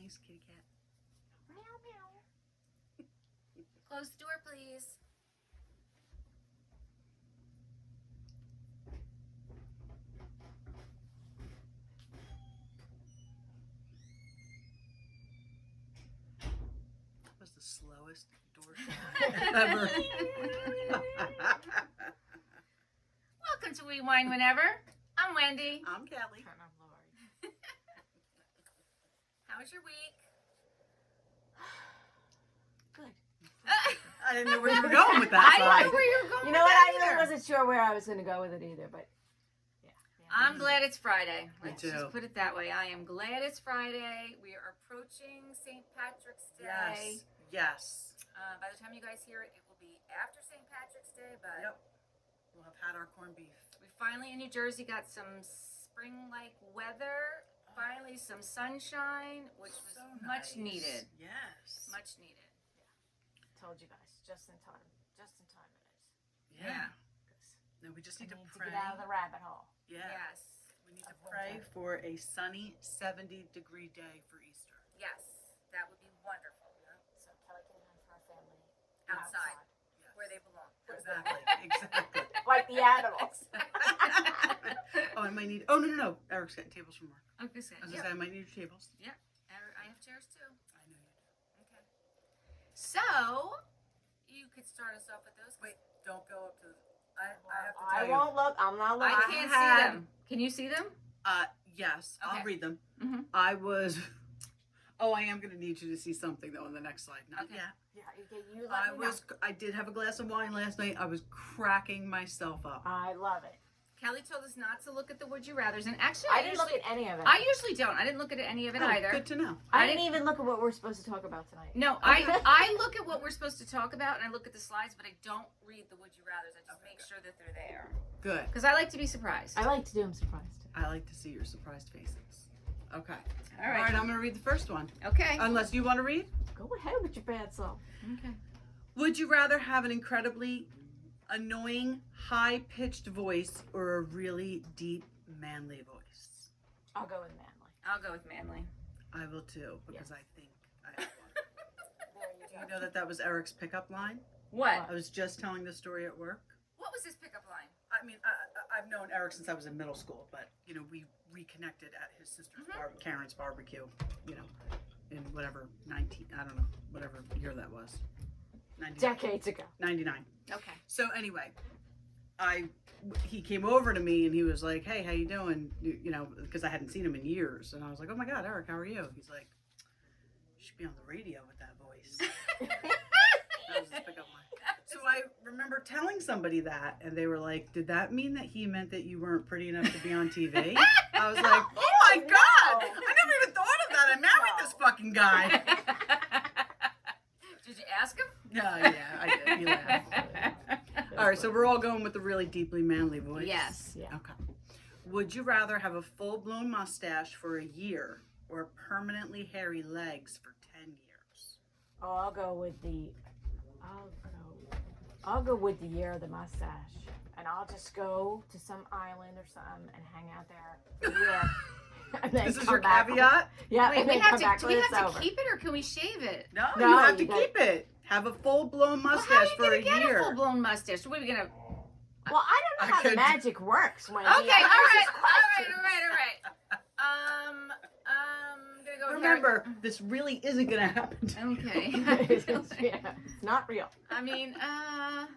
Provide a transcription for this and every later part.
Nice kitty cat. Meow, meow. Close the door, please. That was the slowest door shut ever. Welcome to Rewind Whenever. I'm Wendy. I'm Kelly. And I'm Lori. How was your week? Good. I didn't know where you were going with that. I Sorry. know where you were going. You know with what? I that really either. wasn't sure where I was going to go with it either, but yeah. I'm glad it's Friday. Me Let's too. just put it that way. I am glad it's Friday. We are approaching St. Patrick's Day. Yes. By the time you guys hear it, it will be after St. Patrick's Day. But Yep. We'll have had our corned beef. we finally in New Jersey got some spring-like weather. Finally, some sunshine, which was So much nice. needed. Yes. Much needed. Told you guys, just in time. Just in time it is. Yeah. 'Cause No, we just I need to need to pray. get out of the rabbit hole. Yeah. Yes. We need to Of pray winter. for a sunny 70-degree day for Easter. Yes. That would be wonderful. So Kelly can have her family Outside. Yes. Where they belong. Exactly. Exactly. Like the animals. Oh, I might need. Oh no. Eric's getting tables from work. I was gonna say, I was gonna say I might need your tables. I have chairs too. I know you do. Okay. So, you could start us off with those. Wait, don't go up to. I have to tell I you. won't look. I'm not looking. I can't had- see them. Can you see them? Yes, Okay. I'll read them. Mm-hmm. I was. Oh, I am gonna need you to see something though on the next slide. Not Okay. yet. Yeah, you let me know. I did have a glass of wine last night. I was cracking myself up. I love it. Kelly told us not to look at the Would You Rathers, and actually, I didn't look at any of it. I usually don't. I didn't look at any of it Oh, either. good to know. I I didn't even look at what we're supposed to talk about tonight. No, I look at what we're supposed to talk about, and I look at the slides, but I don't read the Would You Rathers. I just Okay, make good. sure that they're there Good. because I like to be surprised. I like to do them surprised. I like to see your surprised faces. Okay. All All right. right. I'm gonna read the first one. Okay. Unless you want to read. Go ahead with your bad self. Okay. Would you rather have an incredibly annoying, high-pitched voice or a really deep, manly voice? I'll go with manly. I'll go with manly. I will too, because I think I have one. There Do you you know that was Eric's pickup line? What? I was just telling the story at work. What was his pickup line? I mean, I've known Eric since I was in middle school, but, you know, we reconnected at his sister's Karen's barbecue, you know, in whatever, I don't know, whatever year that was. 99. Decades ago. 99. Okay. So anyway, he came over to me and he was like, "Hey, how you doing?" You know, because I hadn't seen him in years, and I was like, "Oh my God, Eric, how are you?" He's like, "You should be on the radio with that voice." That was his pickup line. So I remember telling somebody that, and they were like, "Did that mean that he meant that you weren't pretty enough to be on TV?" I was like, "Oh my God, I never even thought of that. I married this fucking guy." Did you ask him? No, yeah, I did. He laughed. All right, so we're all going with the really deeply manly voice. Yes. Yeah. Okay. Would you rather have a full-blown mustache for a year or permanently hairy legs for 10 years? Oh, I'll go with the year of the mustache, and I'll just go to some island or something and hang out there for a year. And then This is come your back. caveat? Yeah, Wait, and we then have come back to. Do when we it's have to over. keep it, or can we shave it? No, No, you have to you got- keep it. Have a full-blown Well, how are mustache you for gonna a get year. a full-blown mustache? What are we gonna? Well, I don't know I how the could- magic works. Wendy. Okay, all I right, ask all right, questions. all right. I'm gonna go with Remember, this really isn't going to happen. Okay. Yeah, it's not real. I mean, I'm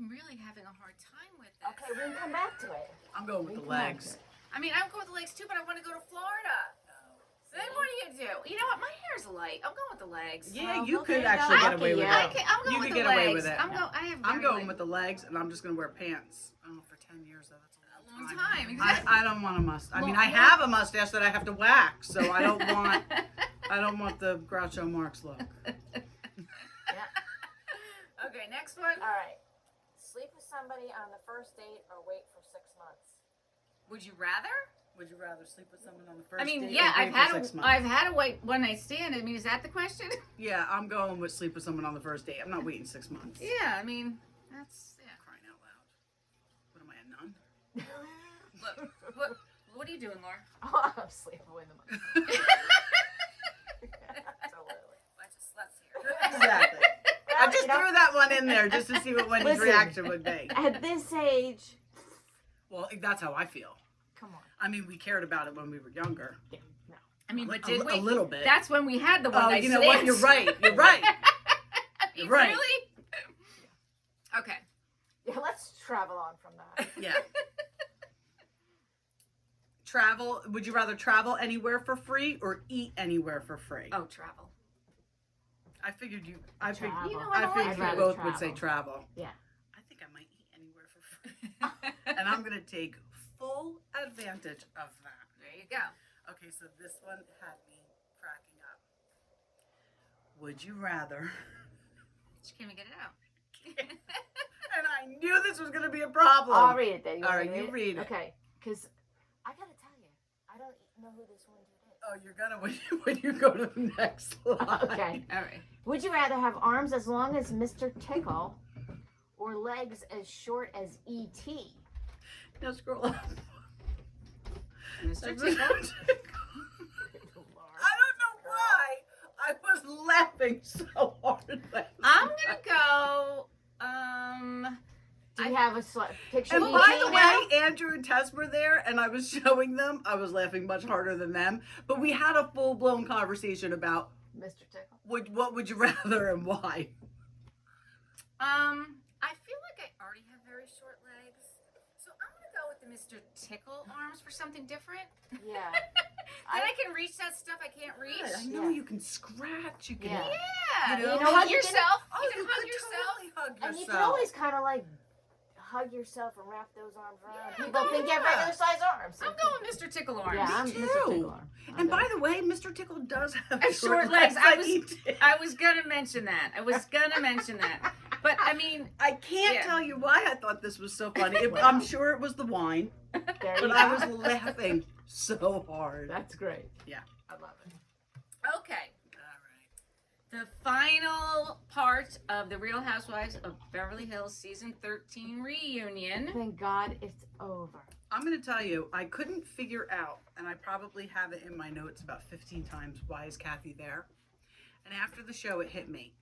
really having a hard time with this. Okay, we can come back to it. I'm going with We the can come back to legs. it. I mean, I'm going with the legs too, but I want to go to Florida. Then what do you do? You know what? My hair's light. I'm going with the legs. Yeah, Well, you well, could there you actually go. get away with Yeah. it. I'm going You with could the get legs. away with it. I'm going with the legs, and I'm just going to wear pants. Oh, for 10 years, though. That's A long time. I Exactly. don't want a mustache. I mean, Well, I have a mustache that I have to wax, so I don't want the Groucho Marx look. Okay, next one. All right. Sleep with somebody on the first date or wait for 6 months? Would you rather? Would you rather sleep with someone on the first I mean, date yeah, or wait for 6 months? I've had a one night stand. I mean, is that the question? Yeah, I'm going with sleep with someone on the first date. I'm not waiting 6 months. Yeah, I mean, that's Crying out loud. What am I, a nun? Look, what are you doing, Laura? Oh, I'm sleeping with them. Absolutely. Bunch of sluts here. Exactly. I just threw that one in there just to see what Wendy's Listen. reaction would be. At this age, Well, that's how I feel. come on. I mean, we cared about it when we were younger. Yeah, no. I mean, but A- did a we? little bit. That's when we had the one Oh, night you know what? You're right. You're right. You're right. Really? Okay. Yeah, let's travel on from that. Yeah. Travel. Would you rather travel anywhere for free or eat anywhere for free? Oh, travel. I figured you. I figured. Travel. You know, I I figured I'd you rather both would say travel. travel. Yeah. I think I might eat anywhere for free, and I'm gonna take full advantage of that. There you go. Okay, so this one had me cracking up. Would you rather? She can't even get it out. And I knew this was gonna be a problem. I'll read it then. All want right, me to you read it. Okay, because I gotta tell you, I don't know who this one dude is. Oh, you're gonna when you go to the next slide. Okay. All right. Would you rather have arms as long as Mr. Tickle or legs as short as E.T.? Now scroll up. Mr. That's Tickle. I don't know why I was laughing so hard. I'm gonna go. Do you have a picture And of by E.T. the now? way, Andrew and Tess were there, and I was showing them. I was laughing much harder than them, but we had a full blown conversation about Mr. Tickle. what would you rather and why. I feel like I already have very short legs, so I'm gonna go with the Mr. Tickle arms for something different. Yeah. Then I can reach that stuff I can't reach. I know Yeah. you can scratch. You can. Yeah. Yeah. You know what? Hug You can- yourself. Oh, you can hug could yourself. totally hug yourself. And you can always kind of like hug yourself and wrap those arms around. Yeah, People think you have regular size arms. I'm going Mr. Tickle arms. Yeah, I'm Me Mr. too. Tickle arm. And by the way, Mr. Tickle does have Short legs. I like was- he did. I was gonna mention that. But I mean, I can't Yeah. tell you why I thought this was so funny. I'm sure it was the wine, there but you I go. was laughing so hard. That's great. Yeah. I love it. okay. All The final part of the Real Housewives of Beverly Hills season 13 reunion. Thank God it's over. I'm going to tell you, I couldn't figure out, and I probably have it in my notes about 15 times, why is Kathy there? And after the show, it hit me.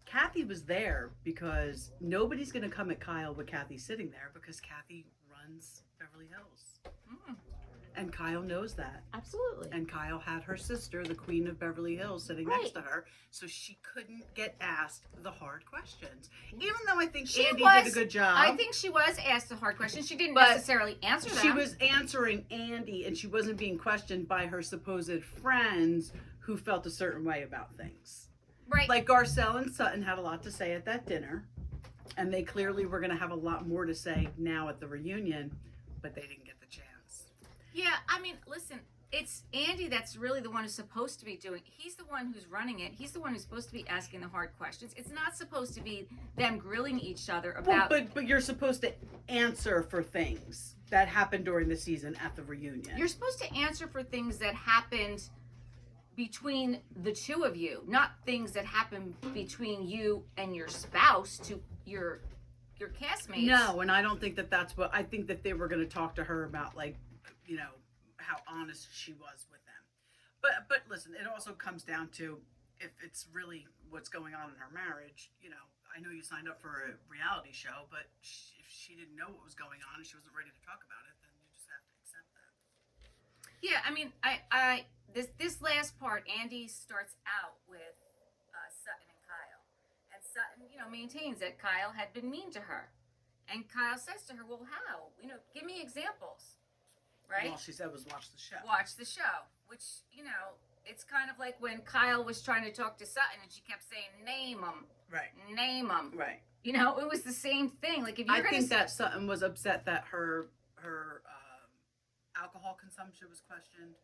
Kathy was there because nobody's going to come at Kyle with Kathy sitting there because Kathy runs Beverly Hills. Mm. And Kyle knows that. Absolutely. And Kyle had her sister, the Queen of Beverly Hills, sitting next to her, so she couldn't get asked the hard questions. Even though I think She Andy was- did a good job. I think she was asked a hard question. She didn't But necessarily answer them. she was answering Andy, and she wasn't being questioned by her supposed friends who felt a certain way about things. right. Like Garcelle and Sutton had a lot to say at that dinner, and they clearly were going to have a lot more to say now at the reunion, but they didn't get the chance. Yeah, I mean, listen, it's Andy that's really the one who's supposed to be doing. He's the one who's running it. He's the one who's supposed to be asking the hard questions. It's not supposed to be them grilling each other Well, about. but you're supposed to answer for things that happened during the season at the reunion. You're supposed to answer for things that happened between the two of you, not things that happen between you and your spouse to your castmates. No, and I don't think that that's what I think that they were going to talk to her about, like, you know, how honest she was with them. But listen, it also comes down to if it's really what's going on in her marriage. You know, I know you signed up for a reality show, but if she didn't know what was going on and she wasn't ready to talk about it, then you just have to accept that. Yeah, I mean, I this last part, Andy starts out with Sutton and Kyle, and Sutton, maintains that Kyle had been mean to her, and Kyle says to her, "Well, how? Give me examples." Right? All she said was watch the show. Watch the show, which it's kind of like when Kyle was trying to talk to Sutton, and she kept saying, "Name them, Right. name them." Right. It was the same thing. Like if you're I gonna think that Sutton was upset that her alcohol consumption was questioned.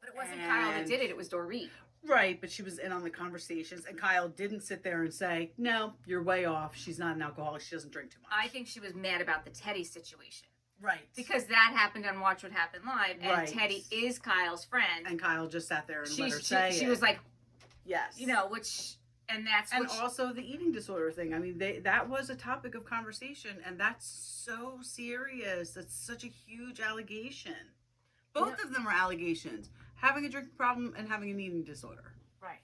but it wasn't Kyle that and- did it; it was Dorit. Right, but she was in on the conversations, and Kyle didn't sit there and say, "No, you're way off. She's not an alcoholic. She doesn't drink too much." I think she was mad about the Teddy situation. Right. Because that happened on Watch What Happened Live, and Right. Teddy is Kyle's friend. And Kyle just sat there and let her She say was it. like, yes. and that's And what also the eating disorder thing. I mean, that was a topic of conversation, and that's so serious. That's such a huge allegation. Both of them are allegations. Having a drinking problem and having an eating disorder. Right.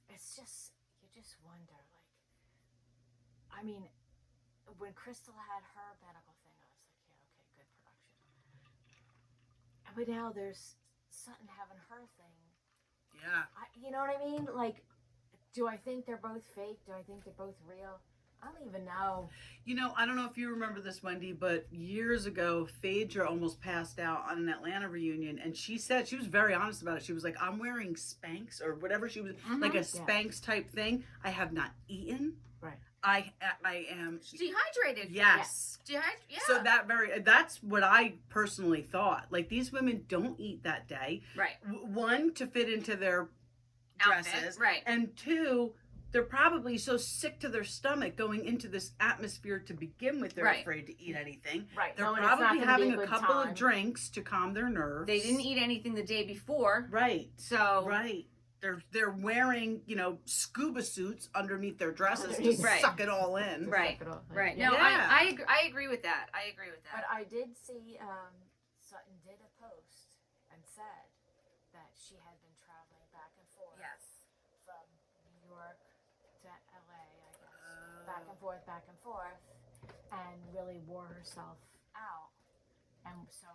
It's just, you just wonder, like, I mean, when Crystal had her medical thing, I was like, yeah, okay, good production. But now there's Sutton having her thing. Yeah. You know what I mean? Like, do I think they're both fake? Do I think they're both real? I don't even know. You know, I don't know if you remember this, Wendy, but years ago, Phaedra almost passed out on an Atlanta reunion, and she said, she was very honest about it. She was like, I'm wearing Spanx or whatever she was, like a Spanx type thing. I have not eaten. Right. I am Dehydrated. Yes. Yeah. So that's what I personally thought. Like, these women don't eat that day. Right. One, to fit into their Outfit, dresses. right. And two, they're probably so sick to their stomach going into this atmosphere to begin with. They're Right. afraid to eat anything. Right. They're Knowing it's not probably gonna be having a a good couple time. of drinks to calm their nerves. They didn't eat anything the day before. Right. So. Right. They're wearing, scuba suits underneath their dresses to Right. suck it all in. Right. Suck it off. Right. Yeah. No, Yeah. I agree with that. But I did see Sutton did a post and said that she had been traveling back and forth Yes. from New York to LA, I guess. Back and forth, and really wore herself out. And so,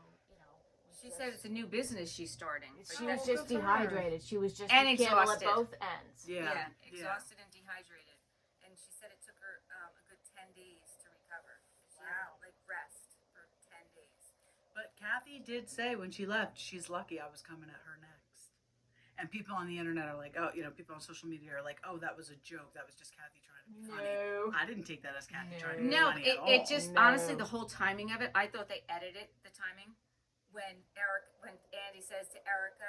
She said it's a new business she's starting. she was just good for her. dehydrated. She was just And a candle at exhausted. both ends. Yeah. Exhausted and dehydrated. And she said it took her a good 10 days to recover. She had rest for 10 days. But Kathy did say when she left, she's lucky I was coming at her next. And people on the internet are like, oh, people on social media are like, oh, that was a joke. That was just Kathy trying to be funny. No. I didn't take that as Kathy trying to be No, funny at all. it just, No. honestly, the whole timing of it, I thought they edited the timing. When Andy says to Erika,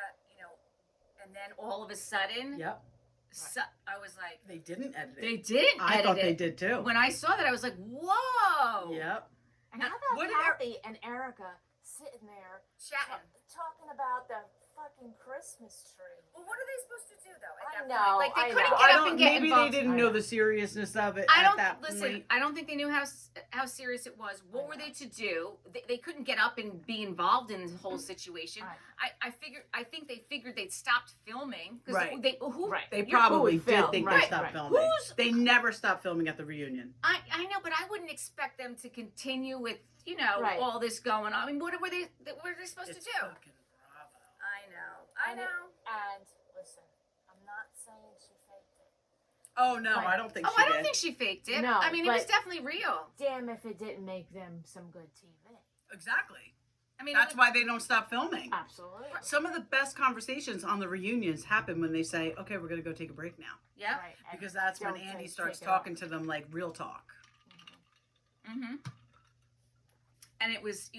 and then all of a sudden, Yep. I was like, They didn't edit it. they didn't I edit thought it. they did too. When I saw that, I was like, whoa. Yep. And Now, how about what did Kathy and Erika sitting there Chatting. talking about the fucking Christmas tree? Well, what are they supposed to do, though, I at that know, point? Like, they I couldn't know. get I up don't. and get Maybe involved. they didn't know the seriousness of it I at don't that listen. point. I don't think they knew how serious it was. What were they to do? They couldn't get up and be involved in the whole situation. Right. I think they figured they'd stopped filming because Right. they They You're probably who we did film, think right, they stopped right. filming. They never stopped filming at the reunion. I know, but I wouldn't expect them to continue with Right. all this going on. I mean, what were they supposed It's to do? fucking Bravo. I know. And listen, I'm not saying she faked it. Oh no, Right. I don't think Oh, she I don't did. think she faked it. No, I mean, it was but- definitely real. Damn if it didn't make them some good TV. Exactly. I mean, That's why they don't stop filming. Absolutely. Some of the best conversations on the reunions happen when they say, okay, we're going to go take a break now. Yeah. Right. And Because that's when don't Andy take starts it talking off. to them like real talk. Mm-hmm. And it was,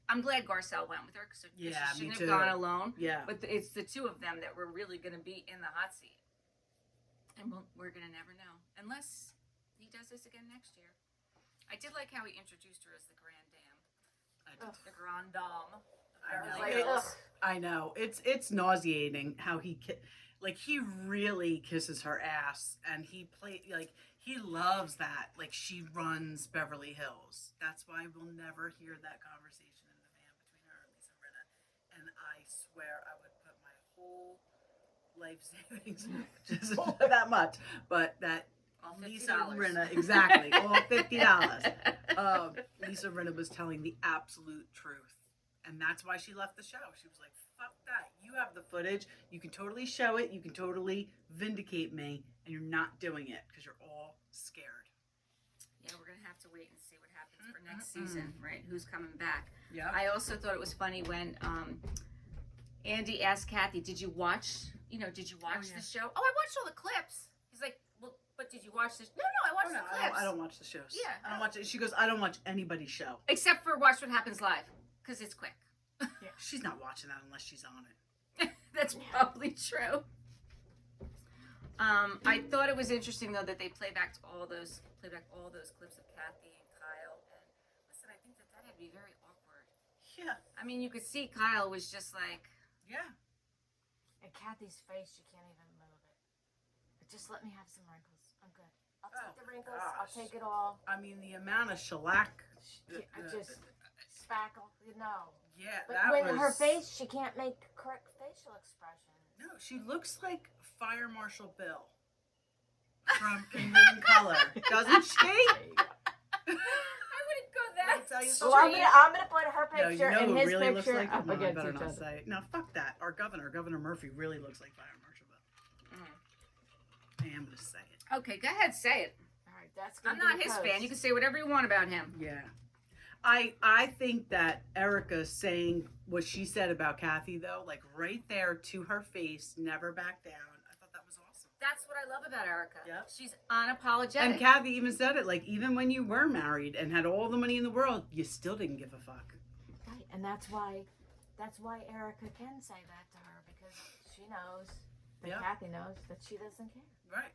I'm glad Garcelle went with her because Yeah, she me shouldn't too. have gone alone. Yeah. But it's the two of them that were really going to be in the hot seat. And we're going to never know. Unless he does this again next year. I did like how he introduced her as the Grand Dame. The Grand Dame. I know. It's nauseating how he really kisses her ass, and he loves that. Like, she runs Beverly Hills. That's why we'll never hear that conversation in the van between her and Lisa Rinna. And I swear I would put my whole life savings, just that much, but that All Lisa $50. Rinna, exactly, all $50. Lisa Rinna was telling the absolute truth. And that's why she left the show. She was like, fuck that. You have the footage. You can totally show it. You can totally vindicate me. And you're not doing it because you're all scared. Yeah, we're going to have to wait and see what happens for next season, right? Who's coming back. Yeah. I also thought it was funny when Andy asked Kathy, did you watch the show? Oh, I watched all the clips. He's like, well, but did you watch this? No, I watched the clips. I don't watch the shows. Yeah. I don't watch it. She goes, I don't watch anybody's show. Except for Watch What Happens Live, because it's quick. She's not watching that unless she's on it. That's probably true. I thought it was interesting though that they play back all those clips of Kathy and Kyle. And listen, I think that had to be very awkward. Yeah. I mean, you could see Kyle was just like, Yeah. And Kathy's face, you can't even move it. But just let me have some wrinkles. I'm good. I'll take the wrinkles. I'll gosh. take it all. I mean, the amount of shellac. I just spackle, Yeah, But that with was her face, she can't make correct facial expressions. No, she looks like Fire Marshal Bill from In Living Color, doesn't she? I wouldn't go that. Tell you Well, something. I'm gonna put her No, picture you know and who his really looks picture like up no, I against better each not other. say. No, fuck that. Our Governor Murphy, really looks like Fire Marshal Bill. I am gonna say it. Okay, go ahead, say it. All right, that's gonna I'm be not the his post. fan. You can say whatever you want about him. Yeah. I think that Erika saying what she said about Kathy, though, like right there to her face, never back down. I thought that was awesome. That's what I love about Erika. Yep. She's unapologetic. And Kathy even said it, like, even when you were married and had all the money in the world, you still didn't give a fuck. Right, and that's why Erika can say that to her, because she knows that Yep. Kathy knows that she doesn't care. Right.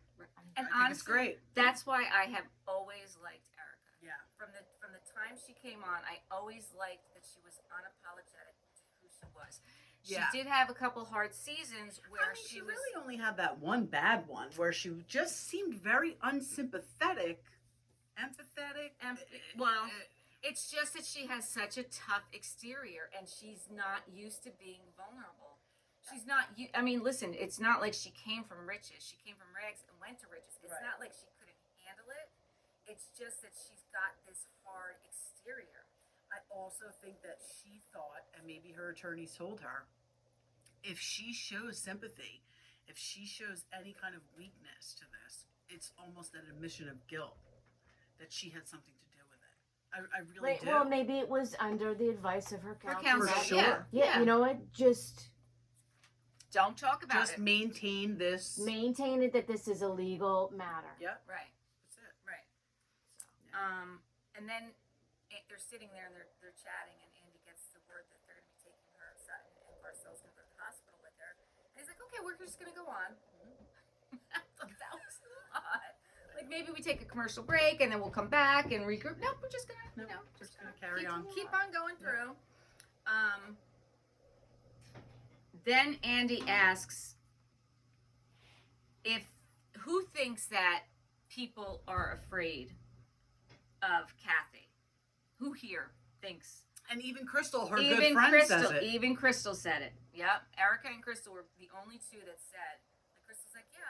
And I think it's honestly, great. that's why I have always liked Erika. Yeah. From the time she came on, I always liked that she was unapologetic to who she was. She Yeah. did have a couple hard seasons where I mean, she really only had that one bad one where she just seemed very unsympathetic, empathetic. Well, it's just that she has such a tough exterior, and she's not used to being vulnerable. She's not. I mean, listen. It's not like she came from riches. She came from rags and went to riches. It's Right. not like she couldn't handle it. It's just that she's got this hard exterior. I also think that she thought, and maybe her attorneys told her, if she shows sympathy, if she shows any kind of weakness to this, it's almost an admission of guilt that she had something to do with it. I really Right, do. well, maybe it was under the advice of her counsel. counsel, For sure. Yeah, you know what? Just Don't talk about Just it. maintain this. maintain it that this is a legal matter. Yep. Right. That's it. Right. And then they're sitting there and they're chatting, and Andy gets the word that they're going to be taking her, Sutton, and Garcelle's going to go to the hospital with her. And he's like, okay, we're just going to go on. I thought that was odd. Like, maybe we take a commercial break and then we'll come back and regroup. Nope, we're just going to, Just gonna carry on. keep on going through. Then Andy asks who thinks that people are afraid of Kathy? Who here thinks? And even Crystal, her good friend, says it. Even Crystal said it. Yep. Erika and Crystal were the only two that said. Like, Crystal's like, yeah,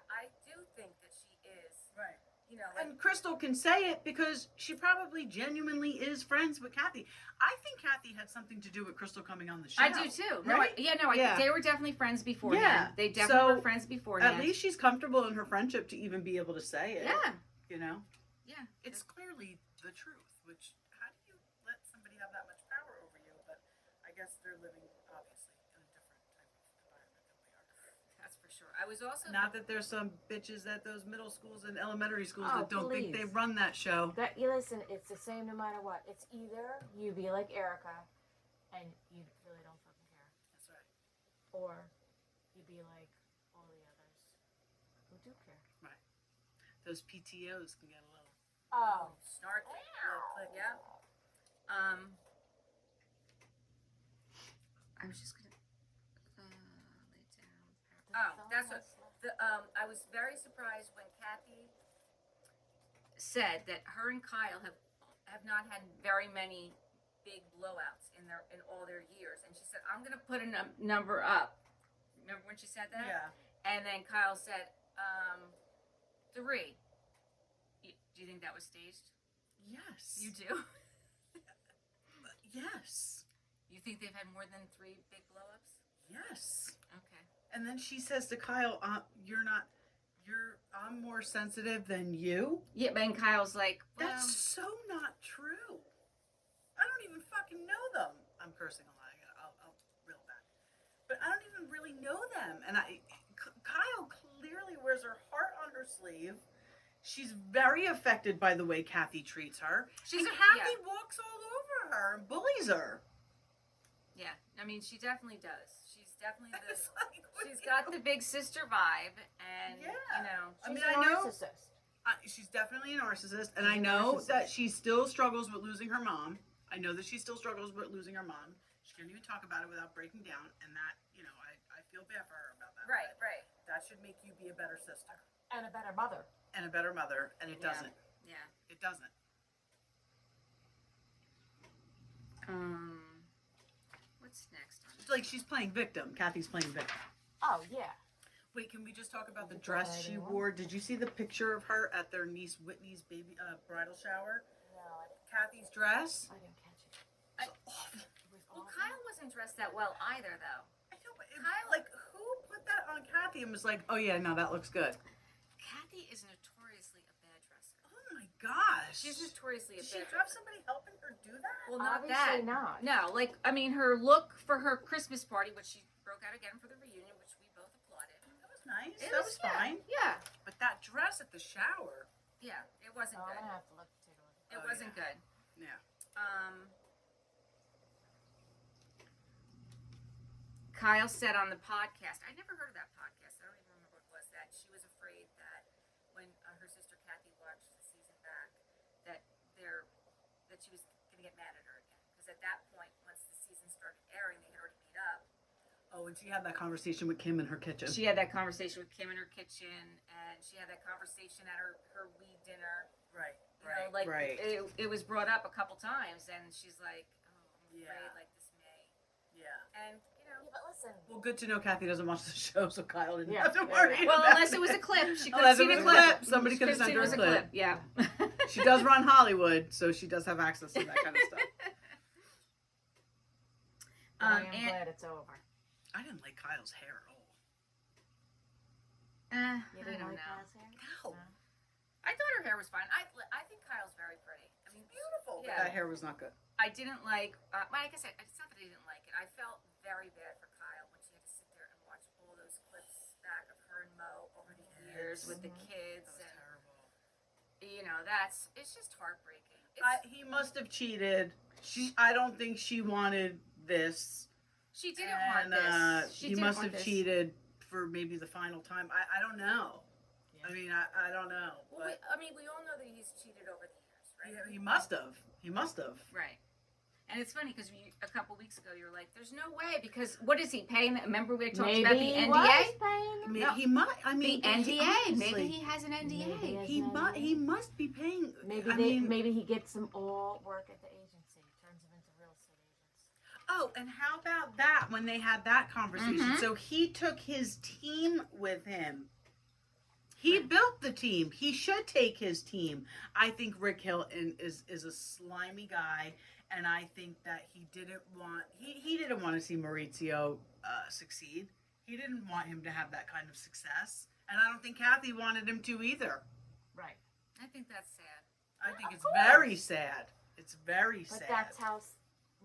I do think that she is. Right. You know, like, And Crystal can say it because she probably genuinely is friends with Kathy. I think Kathy had something to do with Crystal coming on the show. I do too. Right? They were definitely friends beforehand. Yeah. They definitely So, were friends beforehand. At least she's comfortable in her friendship to even be able to say it. Yeah. You know? Yeah. It's clearly the truth, which, how do you let somebody have that much power over you? But I guess they're living, obviously, in a different type of environment than we are. That's for sure. I was also Not that there's some bitches at those middle schools and elementary schools Oh, that don't think they please. run that show. That you listen, it's the same no matter what. It's either you be like Erika and you really don't fucking care, That's right. or you be like all the others who do care. Those PTOs can get a little. Oh, snarky. Yeah. I was just gonna lay down. Oh, that's what. I was very surprised when Kathy said that her and Kyle have not had very many big blowouts in all their years, and she said, "I'm gonna put a number up." Remember when she said that? Yeah. And then Kyle said, 3. Do you think that was staged? Yes. You do? Yes. You think they've had more than 3 big blowups? Yes. Okay. And then she says to Kyle, I'm more sensitive than you. Yeah, and Kyle's like, well, That's so not true. I don't even fucking know them. I'm cursing a lot. I'll reel back. But I don't even really know them. And Kyle clearly wears her heart on her sleeve. She's very affected by the way Kathy treats her. She's Kathy walks all over her and bullies her. Yeah, I mean, she definitely does. She's definitely It's like, what she's do you got know? the big sister vibe, and Yeah. you know, she's I a know. narcissist. She's definitely a narcissist, and She's I a know narcissist. that she still struggles with losing her mom. I know that she still struggles with losing her mom. She can't even talk about it without breaking down, and that, I feel bad for her about that. right. That should make you be a better sister And a better mother. and a better mother, and it Yeah. doesn't. Yeah. It doesn't. What's next on It's like she's playing victim. Kathy's playing victim. Oh yeah. Wait, can we just talk about the dress she wore? Did you see the picture of her at their niece Whitney's baby bridal shower? No, Kathy's dress? I didn't catch it. It was awful. It was Well, awful. Kyle wasn't dressed that well either, though. I know, but Kyle- like, who put that on Kathy and was like, oh yeah, no, that looks good? Kathy is notoriously a bad dresser. Oh my gosh. She's notoriously a Did she bad have dresser. somebody helping her do that? Well, not Obviously that. not. No, like, I mean, her look for her Christmas party, which she broke out again for the reunion, which we both applauded. That was nice. It That was fine. Yeah. But that dress at the shower. Yeah, it wasn't Oh, I'm good. gonna have to take a look. It Oh, wasn't good. Yeah. Kyle said on the podcast, I never heard of that podcast. I don't even remember what it was. That she was afraid that when her sister Kathy watched the season back, that she was gonna get mad at her again. Because at that point, once the season started airing, they had already made up. Oh, and she had that conversation with Kim in her kitchen. She had that conversation with Kim in her kitchen, and she had that conversation at her wee dinner. Right. You know, like right. it was brought up a couple times, and she's like, "Oh, I'm afraid Yeah. like this may." Yeah. And Yeah, but listen. Well, good to know Kathy doesn't watch the show, so Kyle didn't Yeah, have to yeah, worry. yeah. well, about unless it was a clip, she could Unless have it seen a was a clip. clip. Somebody She could have could've sent seen her it was a a clip. clip. Yeah. She does run Hollywood, so she does have access to that kind of stuff. I am and glad it's over. I didn't like Kyle's hair at all. You I didn't don't like know. Kyle's hair? No. I thought her hair was fine. I think Kyle's very pretty. I mean, Beautiful. Yeah. But that hair was not good. I didn't like. Well, like I said, it's not that I didn't like it. I felt very bad for Kyle when she had to sit there and watch all those clips back of her and Mo over the years with the kids, That was and terrible. you know, it's just heartbreaking. He must have cheated. I don't think she wanted this. She didn't want And this. She he didn't must want have this. cheated for maybe the final time. I don't know. Yeah. I mean, I don't know. Well, But we all know that he's cheated over the years, right? he must have. He must have. Right. And it's funny because a couple weeks ago you were like, "There's no way," because what is he paying? Remember we talked Maybe about the he NDA. was paying. No. He might. I mean, The NDA. honestly, Maybe he has an NDA. Maybe he has He an must. NDA. He must be paying. Maybe I mean, maybe he gets them all work at the agency, turns them into real estate agents. Oh, and how about that when they had that conversation? Mhm. So he took his team with him. He built the team. He should take his team. I think Rick Hilton is a slimy guy, and I think that he didn't want to see Mauricio succeed. He didn't want him to have that kind of success, and I don't think Kathy wanted him to either. Right. I think that's sad. I think Of it's course. very sad. It's very But sad. that's how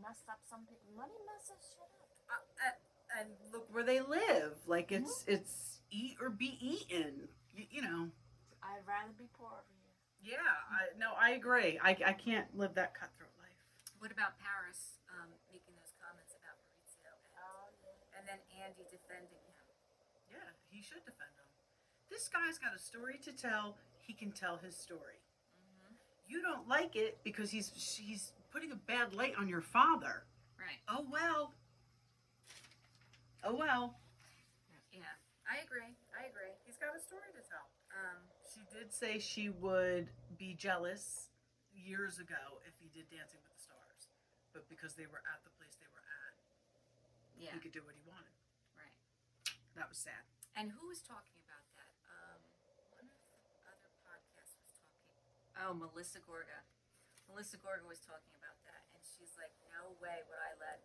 messed up some people. Money messes shit up. And look where they live. Like it's eat or be eaten. You know. I'd rather be poor over here. Yeah. I agree. I can't live that cutthroat life. What about Paris making those comments about Mauricio Oh yeah. and then Andy defending him? Yeah, he should defend him. This guy's got a story to tell. He can tell his story. Mm-hmm. You don't like it because he's putting a bad light on your father. Right. Oh well. Oh well. Yeah. I agree. He's got a story to tell. She did say she would be jealous years ago if he did Dancing with the Stars, but because they were at the place they were at, Yeah. he could do what he wanted. Right. That was sad. And who was talking about that? One of the other podcasts was talking. Oh, Melissa Gorga. Melissa Gorga was talking about that, and she's like, "No way would I let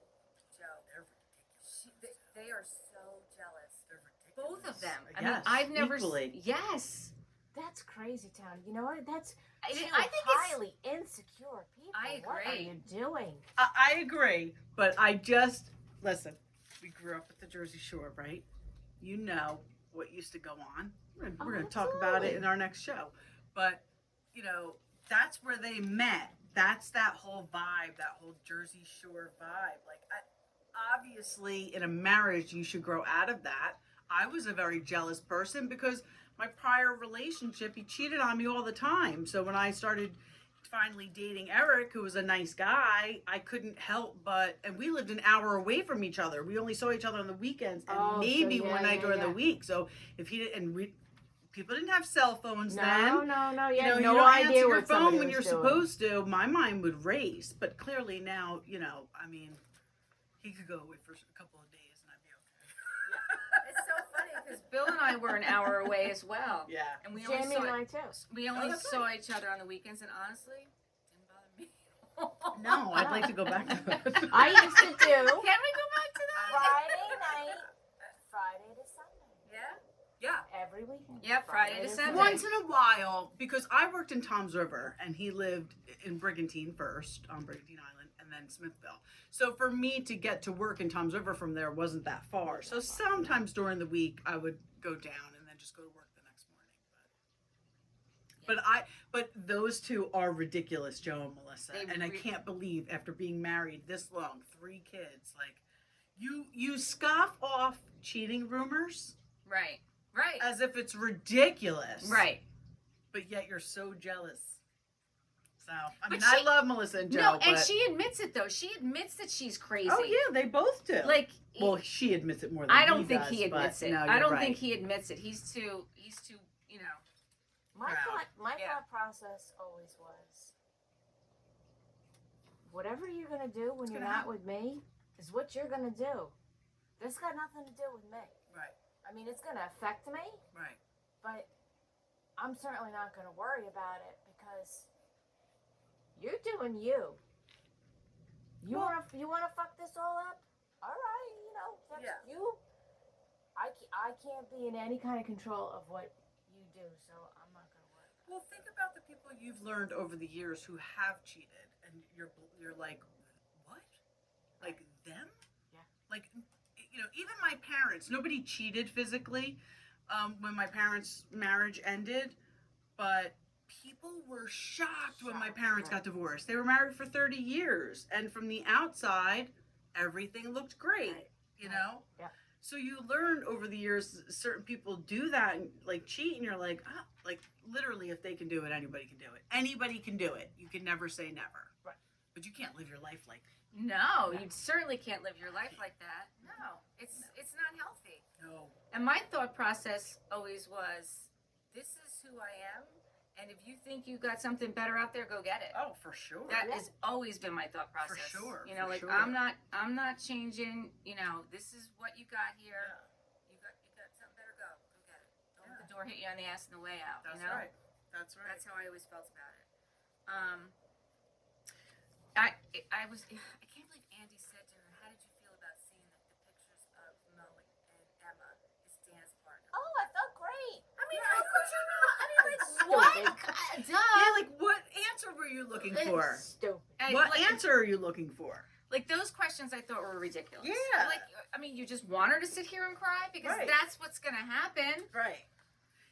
Joe." They're ridiculous. They are so jealous. They're ridiculous. Both of them. I Yes, mean, I've never. equally. Yes. That's crazy town. You know what? That's I two think it's. highly insecure people. I What are agree. you doing? I agree, but I just listen. We grew up at the Jersey Shore, right? You know what used to go on. We're going to talk about it absolutely. in our next show, but you know that's where they met. That's that whole vibe, that whole Jersey Shore vibe. Like, obviously, in a marriage, you should grow out of that. I was a very jealous person because my prior relationship, he cheated on me all the time. So when I started finally dating Eric, who was a nice guy, I couldn't help but, and we lived an hour away from each other. We only saw each other on the weekends and Oh, so maybe yeah, one night yeah, during the yeah. week. So if he didn't, and we people didn't have cell phones No, then. no. You You know, had you no don't idea answer your what somebody phone when was you're doing. supposed to. My mind would race, but clearly now, you know, I mean, he could go away for a couple of days and I'd be okay. It's so funny because Bill and I were an hour away as well. Yeah. And we only Jamie saw and I too. we only that's saw each other on the weekends, and honestly, didn't bother me. No, I'd like to go back to that. I used to do Can we go back to that? Friday night, Friday to Sunday, Yeah. Yeah. every weekend. Yep, Friday to Sunday. Once in a while, because I worked in Toms River and he lived in Brigantine first, on Brigantine Island, and then Smithville. So for me to get to work in Toms River from there wasn't that far. So sometimes during the week I would go down and then just go to work the next morning. But those two are ridiculous, Joe and Melissa. And I can't believe after being married this long, 3 kids, like you scoff off cheating rumors Right. as if it's ridiculous. Right. But yet you're so jealous. So, I But mean, I she- love Melissa and Joe. No, and but, she admits it though. She admits that she's crazy. oh yeah, they both do. Like, well, she admits it more than I don't he think does, he admits but it. no, I you're don't right. think he admits it. He's too, you know. My Proud. Yeah. thought process always was, whatever you're gonna do when you're gonna not happen. with me is what you're gonna do. This got nothing to do with me. Right, I mean, it's gonna affect me, right. but I'm certainly not gonna worry about it because you're doing you. You wanna fuck this all up? All right, you know, that's Yeah. you. I can't be in any kind of control of what you do, so I'm not gonna worry. Well, think about the people you've learned over the years who have cheated, and you're like, what? Like them? Yeah. Like, you know, even my parents. Nobody cheated physically when my parents' marriage ended, but people were shocked when my parents got divorced. They were married for 30 years, and from the outside, everything looked great. Right. You know. Yeah. So you learn over the years, certain people do that and like cheat, and you're like, oh, like literally, if they can do it, anybody can do it. Anybody can do it. You can never say never. Right. But you can't live your life like No, you certainly can't live your life like that. No, it's not healthy. no. And my thought process always was, this is who I am, and if you think you got something better out there, go get it. Oh, for sure. That has always been my thought process. sure, You know, for like sure. I'm not changing. You know, this is what you got here. You got something better. Go get it. Don't let the door hit you on the ass on the way out. That's you know? right. That's right. That's how I always felt about it. I can't believe Andy said to her, "How did you feel about seeing the pictures of Mo and Emma, his dance partner?" Oh, I felt great. I mean, how could you not? I mean, like, Stupid. what? Duh. Yeah, like what answer were you looking for? Stupid. What like, answer are you looking for? Like those questions, I thought were ridiculous. Yeah. Like, I mean, you just want her to sit here and cry because Right. that's what's gonna happen. Right.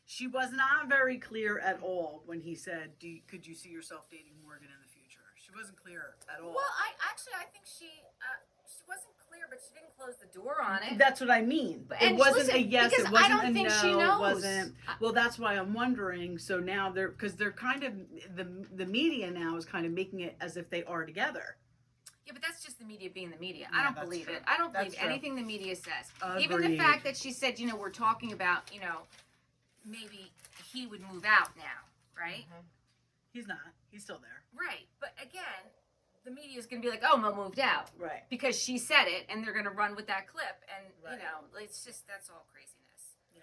She was not very clear at all when he said, could you see yourself dating Morgan in the future? She wasn't clear at all. Well, I think she wasn't clear, but she didn't close the door on it. That's what I mean. And It wasn't listen, a yes. because It wasn't I don't a think no. she knows. It wasn't. Well, that's why I'm wondering. So now because they're kind of the media now is kind of making it as if they are together. Yeah, but that's just the media being the media. Yeah, I don't that's believe true. it. I don't That's believe true. anything the media says. Even the Agreed. fact that she said, we're talking about, maybe he would move out now, right? He's not. He's still there. Right. But again, the media is going to be like, oh, Mo moved out. Right. Because she said it, and they're going to run with that clip. And, Right. it's just, that's all craziness. Yeah.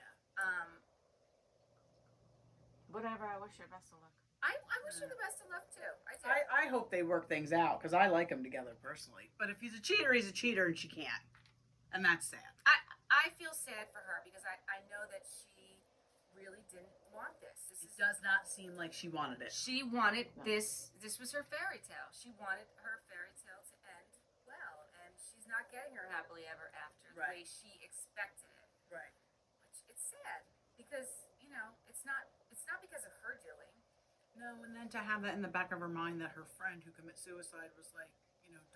Whatever. I wish her best of luck. I wish her the best of luck, too. I do. I hope they work things out because I like them together personally. But if he's a cheater, he's a cheater, and she can't, and that's sad. I feel sad for her because I know that she really didn't want this. It does not seem like she wanted it. She wanted this. This was her fairy tale. She wanted her fairy tale to end well, and she's not getting her happily ever after the way she expected it. Right. Which it's sad because it's not because of her doing. No, and then to have that in the back of her mind that her friend who commits suicide was like,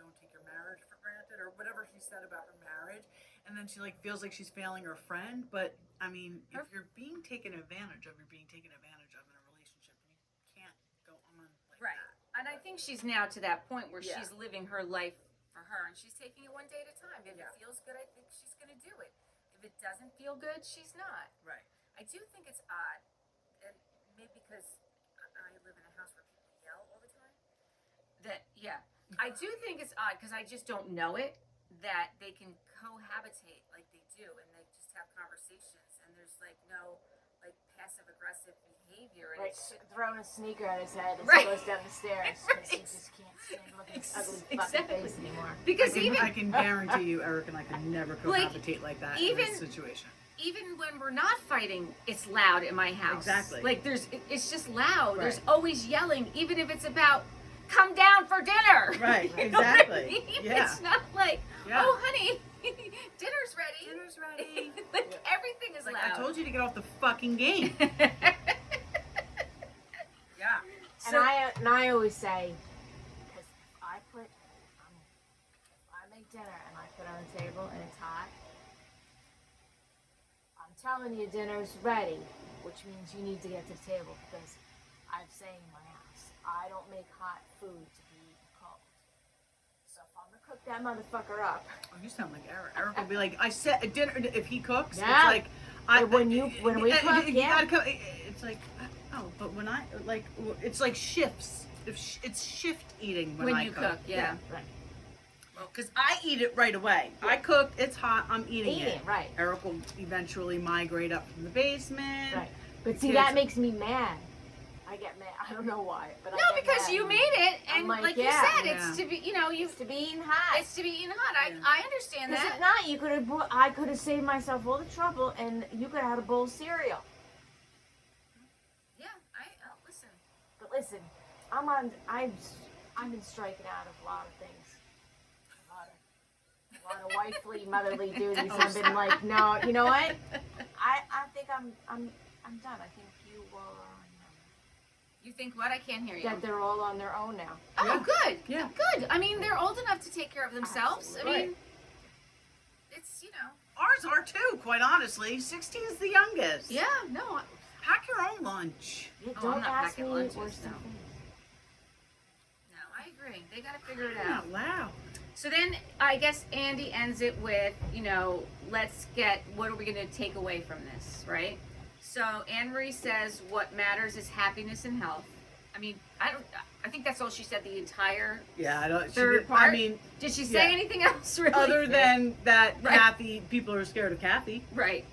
don't take your marriage for granted or whatever she said about her marriage, and then she feels like she's failing her friend. But I mean, if you're being taken advantage of, you're being taken advantage of in a relationship. You can't go on like that. And I think she's now to that point where Yeah. she's living her life for her, and she's taking it one day at a time. If Yeah. it feels good, I think she's going to do it. If it doesn't feel good, she's not. Right. I do think it's odd, and maybe because I live in a house where people yell all the time. That I do think it's odd because I just don't know it. That they can cohabitate like they do, and they just have conversations, and there's like no like passive aggressive behavior. And Right, it's throwing a sneaker at his head as Right. he goes down the stairs because he Right. just can't stand looking at his ugly Exactly. fucking face anymore. because I can guarantee you, Eric and I could never Like, cohabitate like that even- in this situation. even when we're not fighting, it's loud in my house. Exactly. Like it's just loud. Right. There's always yelling, even if it's about come down for dinner. Right, You know what I exactly. mean? Yeah. It's not like, Yeah. oh honey, dinner's ready. Dinner's ready. Like everything is Like, loud. I told you to get off the fucking game. Yeah. And I always say, because if I make dinner and I put it on the table and it's hot, I'm telling you dinner's ready, which means you need to get to the table because I'm saying in my house, I don't make hot food to be eaten cold. So if I'm gonna cook that motherfucker up, Oh, you sound like Eric. Eric will be like, I said dinner. If he cooks, Yeah. it's like, When we cook, you yeah. gotta cook. It's like, oh, but when I like, it's like shifts. It's shift eating when I you cook, yeah. right. Because I eat it right away. I cook. It's hot. I'm eating Eating it. it, right. Eric will eventually migrate up from the basement. Right. But see, Kids- that makes me mad. I get mad. I don't know why, but No, I get because mad. you made it, I'm and like, like yeah. you said, Yeah. it's to be, you know, It's to be eaten hot. it's to be eaten hot. Yeah. I understand Because that. if not, I could have saved myself all the trouble, and you could have had a bowl of cereal. Yeah, listen. But listen, I've been striking out of a lot of things, a lot of wifely, motherly duties. I've been like, no, you know what? I think I'm done. I think you are. You think what? I can't hear you. That they're all on their own now. Oh, Yeah. good. Yeah. Good. I mean, they're old enough to take care of themselves. Absolutely. I mean, Right. it's, you know. Ours are too, quite honestly. 16 is the youngest. Yeah, no. Pack your own lunch. Yeah, Oh, don't I'm not ask me packing lunches, worse than no. things. No, I agree. They got to figure it Out out. loud. So then I guess Andy ends it with, you know, let's get, what are we going to take away from this, right? So Annemarie says what matters is happiness and health. I mean, I think that's all she said the entire Yeah, I don't. third I part. mean, Did she say yeah. anything else really? other than that, Right. Kathy, people are scared of Kathy, Right.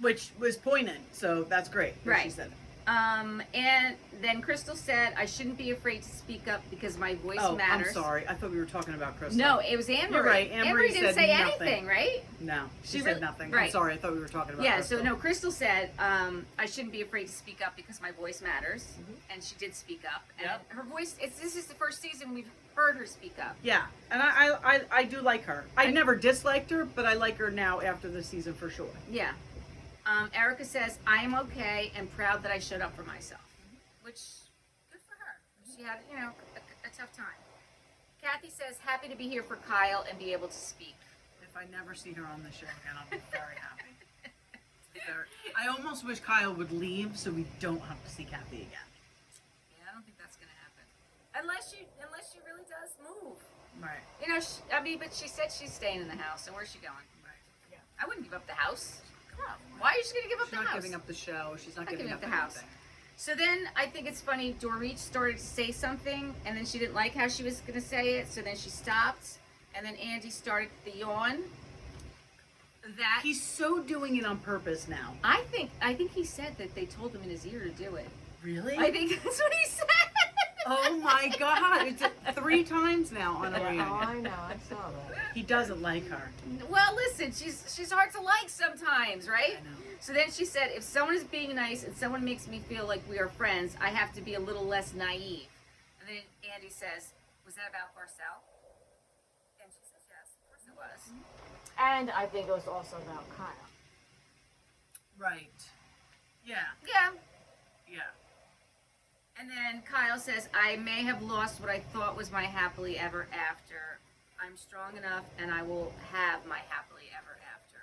which was poignant. So that's great. that She Right. said it. And then Crystal said, I shouldn't be afraid to speak up because my voice Oh, matters. I'm sorry. I thought we were talking about Crystal. No, it was Annemarie. You're right. Annemarie didn't said say nothing. anything, right? No, she She said really- nothing. I'm right. sorry. I thought we were talking about Yeah, Crystal. so no, Crystal said, I shouldn't be afraid to speak up because my voice matters. And she did speak up. And Yep. her voice, this is the first season we've heard her speak up. Yeah, and I do like her. I never disliked her, but I like her now after the season for sure. Yeah. Erika says, I am okay and proud that I showed up for myself. Which, good for her. She had, you know, a tough time. Kathy says, happy to be here for Kyle and be able to speak. If I never see her on the show again, I'll be very happy. I almost wish Kyle would leave so we don't have to see Kathy again. Yeah, I don't think that's going to happen. Unless she really does move. Right. You know, but she said she's staying in the house, and where's she going? Right. Yeah. I wouldn't give up the house. No. Why are you just going to give up She's the not house? giving up the show. She's not Not giving giving up up the house. anything. So then I think it's funny, Dorit started to say something, and then she didn't like how she was going to say it, so then she stopped, and then Andy started the yawn. That He's so doing it on purpose now. I think he said that they told him in his ear to do it. Really? I think that's what he said. Oh my God! It's 3 times now on a Oh, reunion. I know. I saw that. He doesn't like her. Well, listen, she's hard to like sometimes, right? I know. So then she said, if someone is being nice and someone makes me feel like we are friends, I have to be a little less naive. And then Andy says, was that about Garcelle? And she says, yes, of course it was. And I think it was also about Kyle. Right. Yeah. Yeah. Yeah. And then Kyle says, I may have lost what I thought was my happily ever after. I'm strong enough and I will have my happily ever after.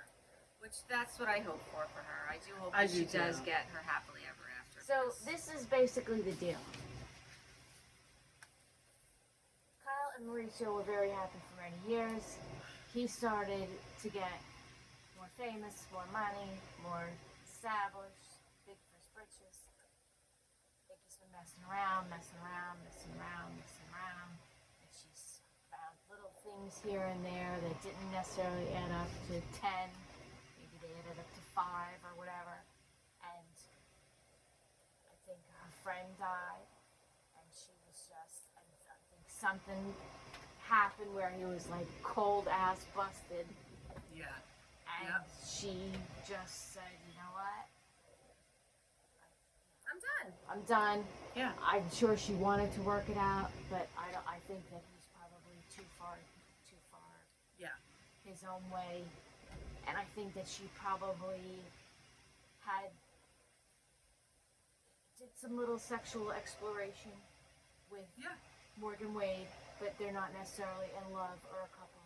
Which that's what I hope for her. I do hope I that do she too. does get her happily ever after. So this is basically the deal. Kyle and Mauricio were very happy for many years. He started to get more famous, more money, more established. messing around. And she's found little things here and there that didn't necessarily add up to 10. Maybe they added up to 5 or whatever. And I think her friend died. And she was just, I think something happened where he was like cold ass busted. Yeah. And Yep. she just said, you know what? I'm I'm done. done. Yeah. I'm sure she wanted to work it out, but I think that he's probably too far Yeah. his own way. And I think that she probably did some little sexual exploration with Yeah. Morgan Wade, but they're not necessarily in love or a couple.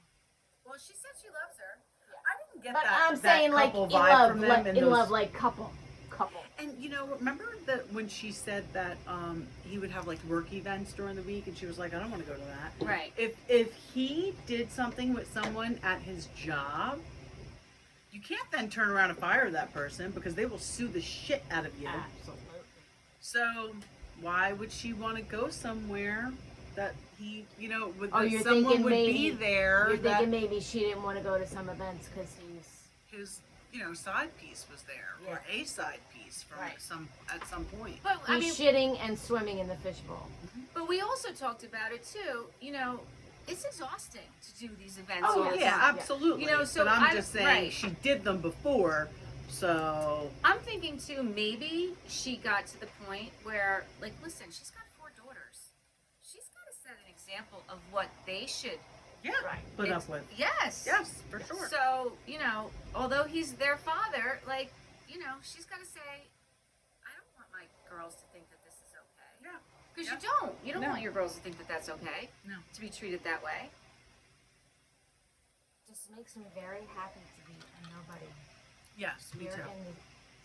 Well, she said she loves her. I didn't get But that. I'm that saying like couple in vibe love, from them like, in in those- love, like couple. And you know, remember that when she said that he would have like work events during the week, and she was like, I don't want to go to that. Right. If he did something with someone at his job, you can't then turn around and fire that person because they will sue the shit out of you. Absolutely. So why would she want to go somewhere that he, you know, with Oh, that you're someone thinking would maybe be there? You're that thinking maybe she didn't want to go to some events because he's his, you know, side piece was there, or Yeah. a side piece from Right. at some point. But I mean, he's shitting and swimming in the fishbowl. but we also talked about it too. You know, it's exhausting to do these events Oh, all the yeah, time. absolutely. You know, so but I'm I- just saying right. she did them before, so I'm thinking too, maybe she got to the point where, like, listen, she's got 4 daughters. She's got to set an example of what they should yeah, Right. put It's- up with. Yes. Yes, for sure. So, you know, although he's their father, like, you know, she's got to say, I don't want my girls to think that this is okay. Yeah. Because Yeah. you don't. You don't No. want your girls to think that that's okay. No. To be treated that way. Just makes me very happy to be a nobody Yes, me here too. in the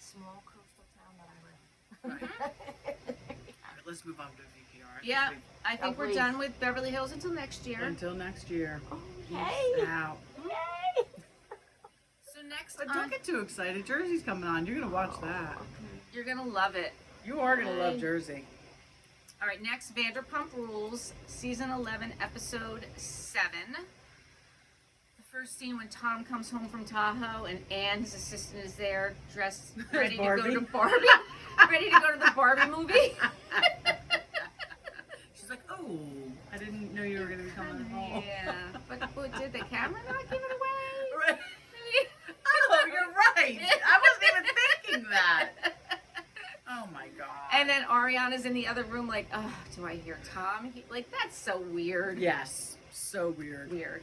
small coastal town that I live. Right. All right, let's move on to VPR. Yeah, I think we're please. done with Beverly Hills until next year. Until next year. Yay! Peace out. Yay! So next But on, don't get too excited. Jersey's coming on. You're gonna watch that. you're going to love it. You are gonna love Yay. Jersey. All right, next Vanderpump Rules, season 11, episode 7. The first scene when Tom comes home from Tahoe and Anne, his assistant, is there, dressed, ready to go Barbie. to Barbie, ready to go to the Barbie movie. She's like, oh, I didn't know you were gonna be coming home. Yeah, but did the camera not give it away? Right. Oh, you're right. I wasn't even thinking that. Oh my god. And then Ariana's in the other room, like, oh, do I hear Tom? Like, that's so weird. Yes, so weird. Weird.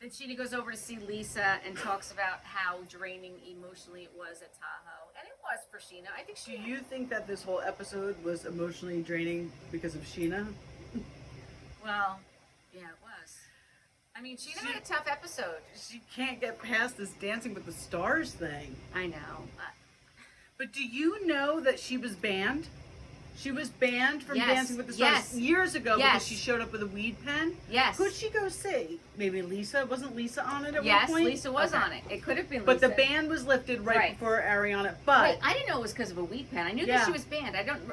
Then Sheena goes over to see Lisa and talks about how draining emotionally it was at Tahoe. And it was for Sheena. I think Do she. you think that this whole episode was emotionally draining because of Sheena? Well, yeah, it was. I mean, Sheena had a tough episode. She can't get past this Dancing with the Stars thing. I know. But do you know that she was banned? She was banned from Yes, Dancing with the Stars yes, years ago yes. because she showed up with a weed pen. Yes. Who'd she go see? Maybe Lisa? Wasn't Lisa on it at Yes, one point? Lisa was Okay. on it. It could have been But Lisa. the ban was lifted right, Right. before Ariana. But Wait, I didn't know it was because of a weed pen. I knew Yeah. that she was banned. I didn't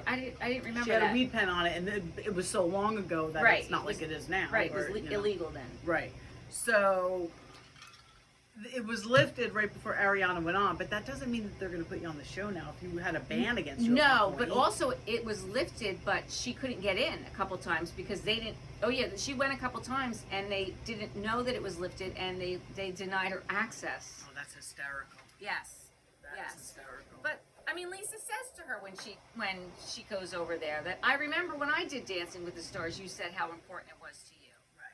remember she had that. a weed pen on it, and it was so long ago that Right, it's not it was- like it is now. Right, it was or, you know. illegal then. Right. So it was lifted right before Ariana went on, but that doesn't mean that they're going to put you on the show now if you had a ban against you. at No, one but point. also it was lifted, but she couldn't get in a couple times because they didn't. Oh yeah, she went a couple times and they didn't know that it was lifted and they denied her access. Oh, that's hysterical. Yes, That's yes. hysterical. But I mean, Lisa says to her when she goes over there that I remember when I did Dancing with the Stars, you said how important it was to you. Right.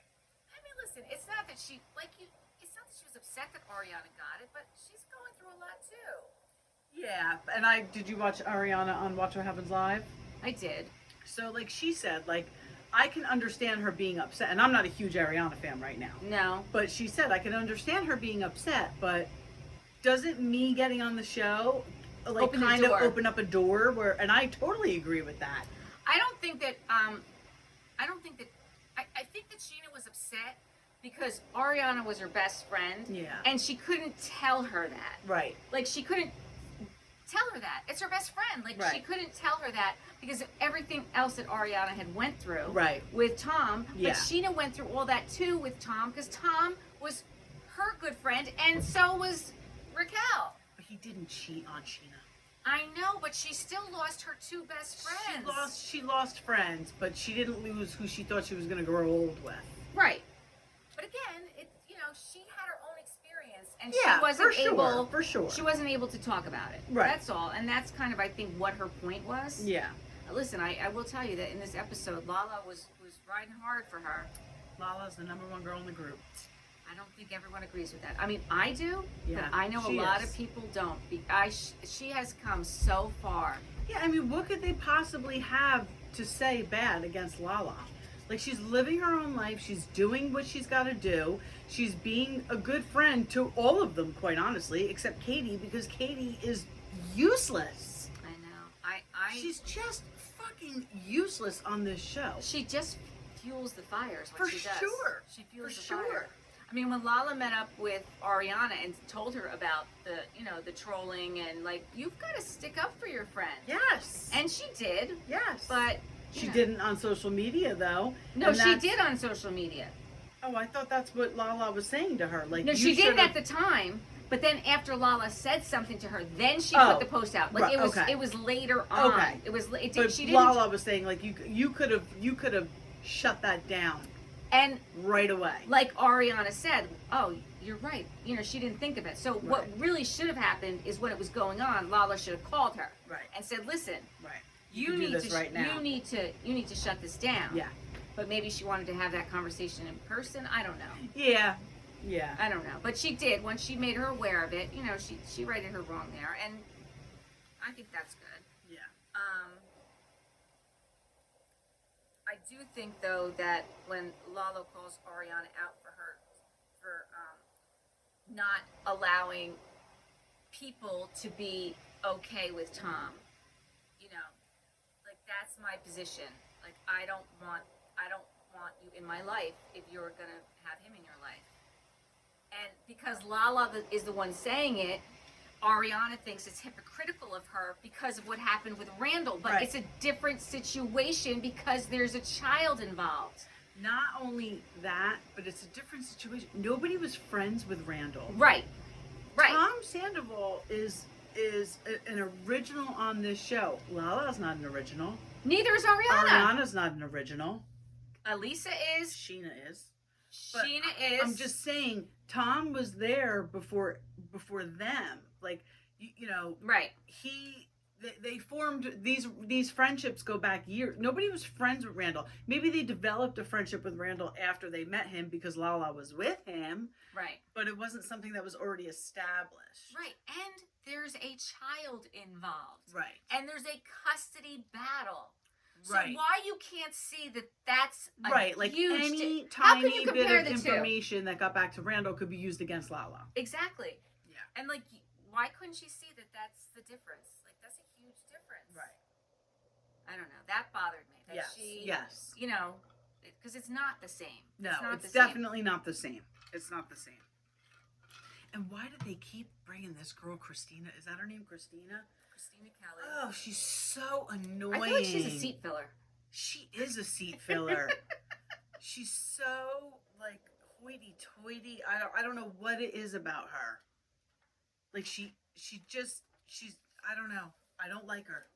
I mean, listen, it's not that she like you. It's not that she was upset that Ariana got it, but she's going through a lot too. Yeah, and did you watch Ariana on Watch What Happens Live? I did. So, like she said, like, I can understand her being upset, and I'm not a huge Ariana fan right now. No. But she said, I can understand her being upset, but doesn't me getting on the show, like, Open the kind of door. open up a door where, and I totally agree with that. I don't think that. I think that Sheena was upset because Ariana was her best friend. Yeah. And she couldn't tell her that. Right. Like she couldn't tell her that. It's her best friend. Like, she Right. couldn't tell her that because of everything else that Ariana had went through Right. with Tom. Yeah. But Sheena went through all that too with Tom because Tom was her good friend and so was Raquel. But he didn't cheat on Sheena. I know, but she still lost her two best friends. She lost friends, but she didn't lose who she thought she was going to grow old with. Right. But again, she had her own experience, and Yeah, she wasn't able. for sure. She wasn't able to talk about it. Right. That's all, and that's kind of, I think, what her point was. Yeah. Listen, I will tell you that in this episode, Lala was riding hard for her. Lala's the #1 girl in the group. I don't think everyone agrees with that. I mean, I do, Yeah, but I know a lot of people don't. She has come so far. Yeah, I mean, what could they possibly have to say bad against Lala? Like, she's living her own life. She's doing what she's got to do. She's being a good friend to all of them, quite honestly, except Katie, because Katie is useless. I know. She's just fucking useless on this show. She just fuels the fires. For She does. sure. She fuels For the sure. fire. I mean, when Lala met up with Ariana and told her about the trolling and like, you've got to stick up for your friend. Yes. And she did. Yes. But She didn't on social media, though. No, And she that's- did on social media. Oh, I thought that's what Lala was saying to her. Like, No, you she did should've- at the time. But then after Lala said something to her, then she Oh, put the post out. Like right, it was, okay. it was later on. Okay. It was. But She didn't. Lala was saying, like, you could have shut that down And right away. like Ariana said, oh, you're right. She didn't think of it. So what Right. really should have happened is when it was going on, Lala should have called her Right. and said, listen, Right. you can do need this to right now. you need to shut this down. Yeah. But maybe she wanted to have that conversation in person. I don't know. Yeah. Yeah. I don't know. But she did. Once she made her aware of it, she righted her wrong there. And I think that's good. Yeah. I do think, though, that when Lalo calls Ariana out for not allowing people to be okay with Tom, like, that's my position. Like, I don't want you in my life if you're gonna have him in your life. And because Lala is the one saying it, Ariana thinks it's hypocritical of her because of what happened with Randall. But Right. it's a different situation because there's a child involved. Not only that, but it's a different situation. Nobody was friends with Randall. Right. Right. Tom Sandoval is an original on this show. Lala's not an original. Neither is Ariana. Ariana's not an original. Elisa is. Sheena is. But Sheena is. I'm just saying, Tom was there before them. Like, Right. They formed these friendships go back years. Nobody was friends with Randall. Maybe they developed a friendship with Randall after they met him because Lala was with him. Right. But it wasn't something that was already established. Right. And there's a child involved. Right. And there's a custody battle. So Right. why you can't see that that's a Right, like huge any How can tiny you bit compare of the two? information that got back to Randall could be used against Lala. Exactly. Yeah. And like, why couldn't she see that that's the difference? Like, that's a huge difference. Right. I don't know. That bothered me. That Yes. she, Yes. because it's not the same. No, not it's the same. definitely not the same. It's not the same. And why did they keep bringing this girl, Christina? Is that her name, Christina? Christina Kelly. Oh, she's so annoying. I feel like she's a seat filler. She is a seat filler. She's so, like, hoity-toity. I don't know what it is about her. Like, she's, I don't know. I don't like her.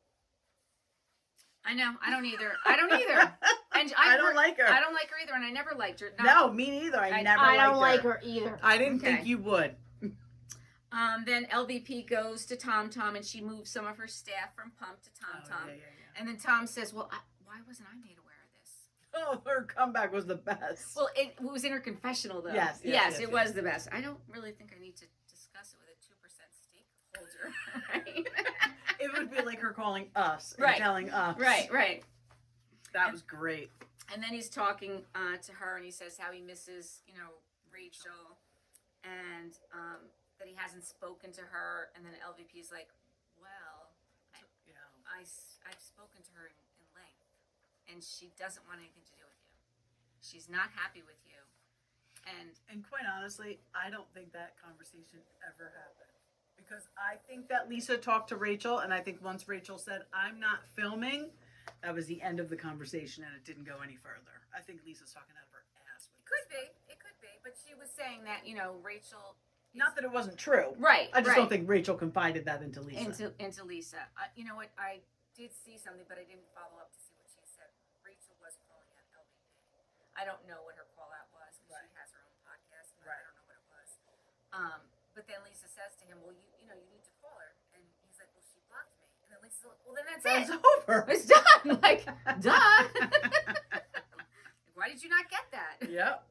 I know. I don't either. I don't either. And I don't like her. I don't like her either, and I never liked her. No, me neither. I never I liked don't like her either. I didn't Okay. think you would. Then LVP goes to Tom and she moves some of her staff from Pump to Tom. Yeah. And then Tom says, well, why wasn't I made aware of this? Oh, her comeback was the best. Well, it was in her confessional, though. Yes, it was the best. I don't really think I need to discuss it with a 2% stakeholder, right? It would be like her calling us and Right. telling us. Right. That was great. And then he's talking to her, and he says how he misses, Rachel, and that he hasn't spoken to her. And then LVP's like, well, I've spoken to her in length, and she doesn't want anything to do with you. She's not happy with you. And And quite honestly, I don't think that conversation ever happened. because I think that Lisa talked to Rachel, and I think once Rachel said, "I'm not filming," that was the end of the conversation, and it didn't go any further. I think Lisa's talking out of her ass. With It could be, but she was saying that Rachel. Not that it wasn't true. Right. I just don't think Rachel confided that into Lisa. Into Lisa. You know what? I did see something, but I didn't follow up to see what she said. Rachel was calling out LVP. I don't know what her call out was because she has her own podcast. And I don't know what it was. But then Lisa says to him, "Well, you need to call her," and he's like, "Well, she blocked me." And then Lisa's like, "Well, then that's It's it. over. It's done." Like, duh. Why did you not get that? Yep.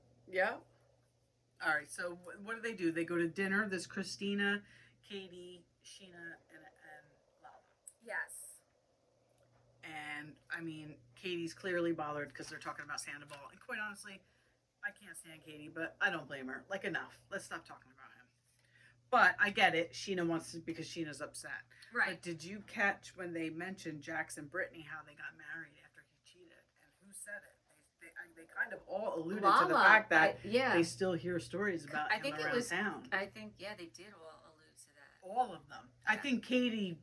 All right, so what do? They go to dinner. There's Christina, Katie, Sheena, and Lala. Yes. And, I mean, Katie's clearly bothered because they're talking about Sandoval. And quite honestly, I can't stand Katie, but I don't blame her. Like, enough. Let's stop talking about him. But I get it. Sheena wants to because Sheena's upset. Right. But did you catch when they mentioned Jax and Brittany, how they got married after he cheated? And who said it? They kind of all alluded to the fact that they still hear stories about him around town. I think, they did all allude to that. All of them. Yeah. I think Katie,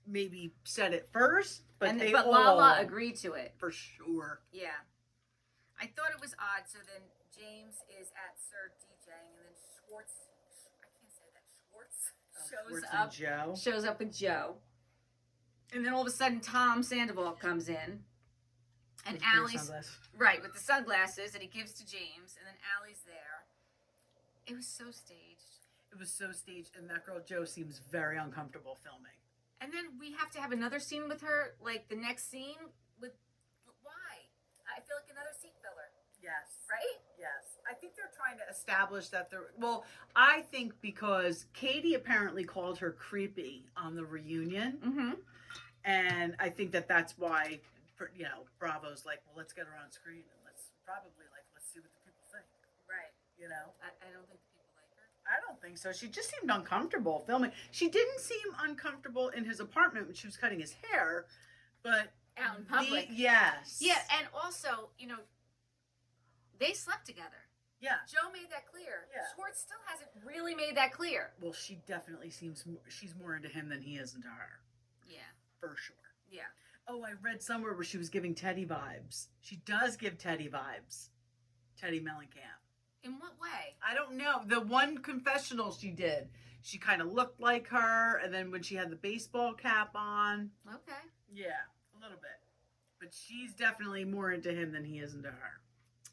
maybe said it first, but but Lala agreed to it. For sure. Yeah. I thought it was odd. So then James is at Sir DJing, and then Schwartz, I can't say that, shows up with Joe. And then all of a sudden Tom Sandoval comes in. And Allie's right with the sunglasses, and he gives to James, and then Allie's there. It was so staged. And that girl Jo seems very uncomfortable filming. And then we have to have another scene with her, like the next scene with. Why? I feel like another seat filler. Yes. Right? Yes. I think they're trying to establish that they're. Well, I think because Katie apparently called her creepy on the reunion, and I think that's why. Bravo's like, well, let's get her on screen and let's see what the people think. Right. I don't think the people like her. I don't think so. She just seemed uncomfortable filming. She didn't seem uncomfortable in his apartment when she was cutting his hair, but out in public. Yes. Yeah, and also, they slept together. Yeah. Joe made that clear. Yeah. Schwartz still hasn't really made that clear. Well, she definitely seems she's more into him than he is into her. Yeah. For sure. Yeah. Oh, I read somewhere where she was giving Teddy vibes. She does give Teddy vibes. Teddy Mellencamp. In what way? I don't know. The one confessional she did, she kind of looked like her, and then when she had the baseball cap on. Okay. Yeah, a little bit. But she's definitely more into him than he is into her.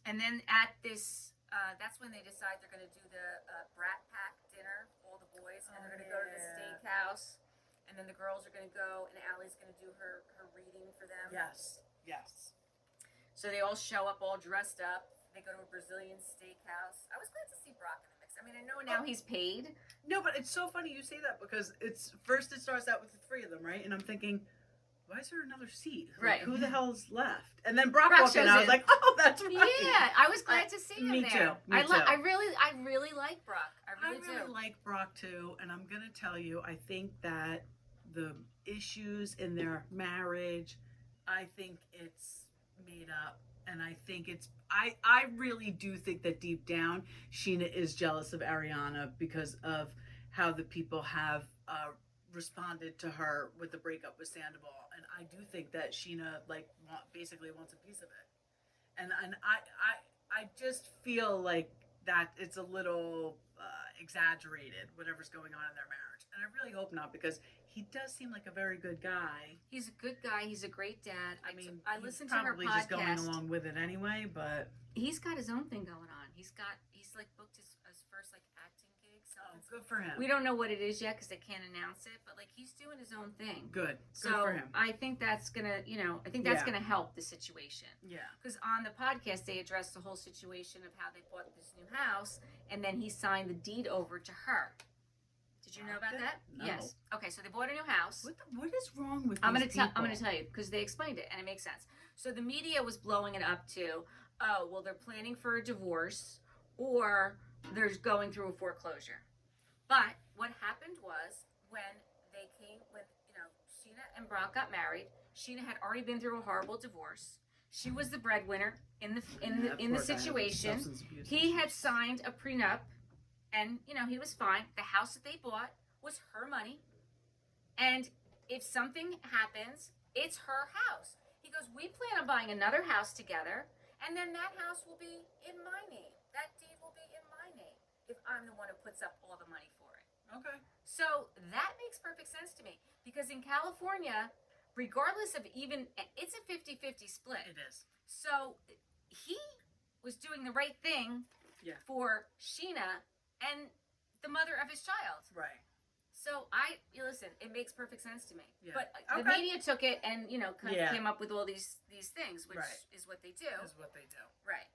And then at this, that's when they decide they're going to do the Brat Pack dinner, all the boys, and they're going to go to the steakhouse. And then the girls are going to go, and Allie's going to do her reading for them. Yes. So they all show up all dressed up. They go to a Brazilian steakhouse. I was glad to see Brock in the mix. I mean, I know now he's paid. No, but it's so funny you say that because it starts out with the three of them, right? And I'm thinking, why is there another seat? Like, right. Who the hell's left? And then Brock walked in. I was like, oh, that's right. Yeah, I was glad to see him me there. Too. Me too. I really like Brock. I really like Brock too. And I'm going to tell you, I think that the issues in their marriage, I think it's made up. And I think I really do think that deep down, Sheena is jealous of Ariana because of how the people have responded to her with the breakup with Sandoval. And I do think that Sheena basically wants a piece of it. And I just feel like that it's a little exaggerated, whatever's going on in their marriage. And I really hope not, because he does seem like a very good guy. He's a good guy. He's a great dad. I listened to her probably podcast. Just going along with it anyway, but he's got his own thing going on. He's like booked his first acting gig. So good for him. We don't know what it is yet because they can't announce it, but he's doing his own thing. Good So for him. I think that's gonna, gonna help the situation. Yeah. Because on the podcast they addressed the whole situation of how they bought this new house, and then he signed the deed over to her. Did you know about that? No. Yes. Okay, so they bought a new house. What is wrong with I'm these people? I'm gonna tell you because they explained it and it makes sense. So the media was blowing it up to, oh well, they're planning for a divorce or they're going through a foreclosure. But what happened was when Sheena and Brock got married, Sheena had already been through a horrible divorce. She was the breadwinner in the situation. He had signed a prenup And, you know, he was fine. The house that they bought was her money. And if something happens, it's her house. He goes, we plan on buying another house together, and then that house will be in my name. That deed will be in my name if I'm the one who puts up all the money for it. Okay. So that makes perfect sense to me, because in California, regardless of even, it's a 50-50 split. It is. So he was doing the right thing for Sheena and the mother of his child. Right. So listen, it makes perfect sense to me. Yeah. But the media took it and, you know, kind of came up with all these things, which is what they do. Is what they do. Right.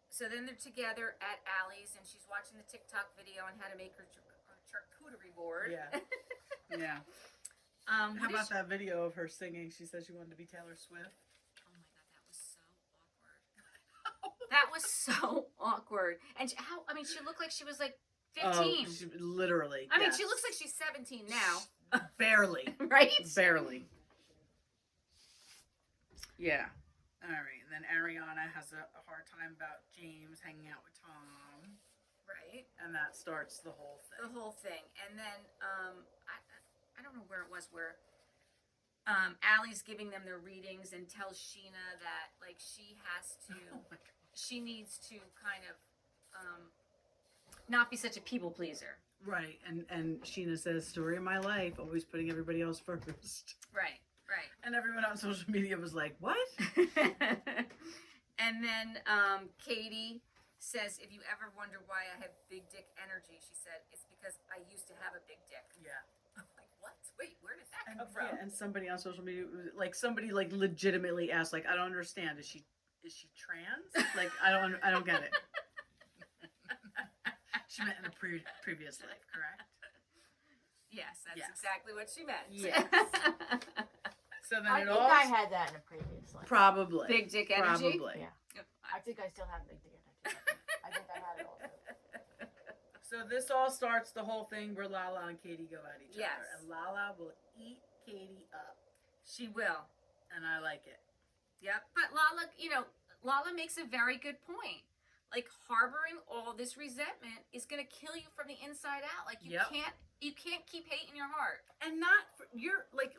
So then they're together at Allie's, and she's watching the TikTok video on how to make her charcuterie board. Yeah. Yeah. How How about that video of her singing? She said she wanted to be Taylor Swift. Oh my God, that was so awkward. That was so awkward. And she looked like she was like 15. Literally. I mean, she looks like she's 17 now. Barely. Right? Barely. Yeah. All right. And then Ariana has a hard time about James hanging out with Tom. Right. And that starts the whole thing. The whole thing. And then, I don't know where it was where Allie's giving them their readings and tells Sheena that, like, she has to, she needs to kind of not be such a people pleaser. Right. And Sheena says, story of my life, always putting everybody else first. Right. Right. And everyone on social media was like, what? And then Katie says, if you ever wonder why I have big dick energy, she said, it's because I used to have a big dick. Yeah. I'm like, what? Wait, where did that come from? Yeah, and somebody on social media, somebody legitimately asked, like, I don't understand. Is she trans? Like, I don't get it. She meant in a previous life, correct? Yes, that's exactly what she meant. Yes. So then I think I had that in a previous life. Probably. Big dick energy? Probably. Yeah. I think I still have big dick energy. I think I had it also. So this all starts the whole thing where Lala and Katie go at each Yes. other. And Lala will eat Katie up. She will. And I like it. Yep. But Lala makes a very good point. Like, harboring all this resentment is going to kill you from the inside out. Like, you can't keep hate in your heart. And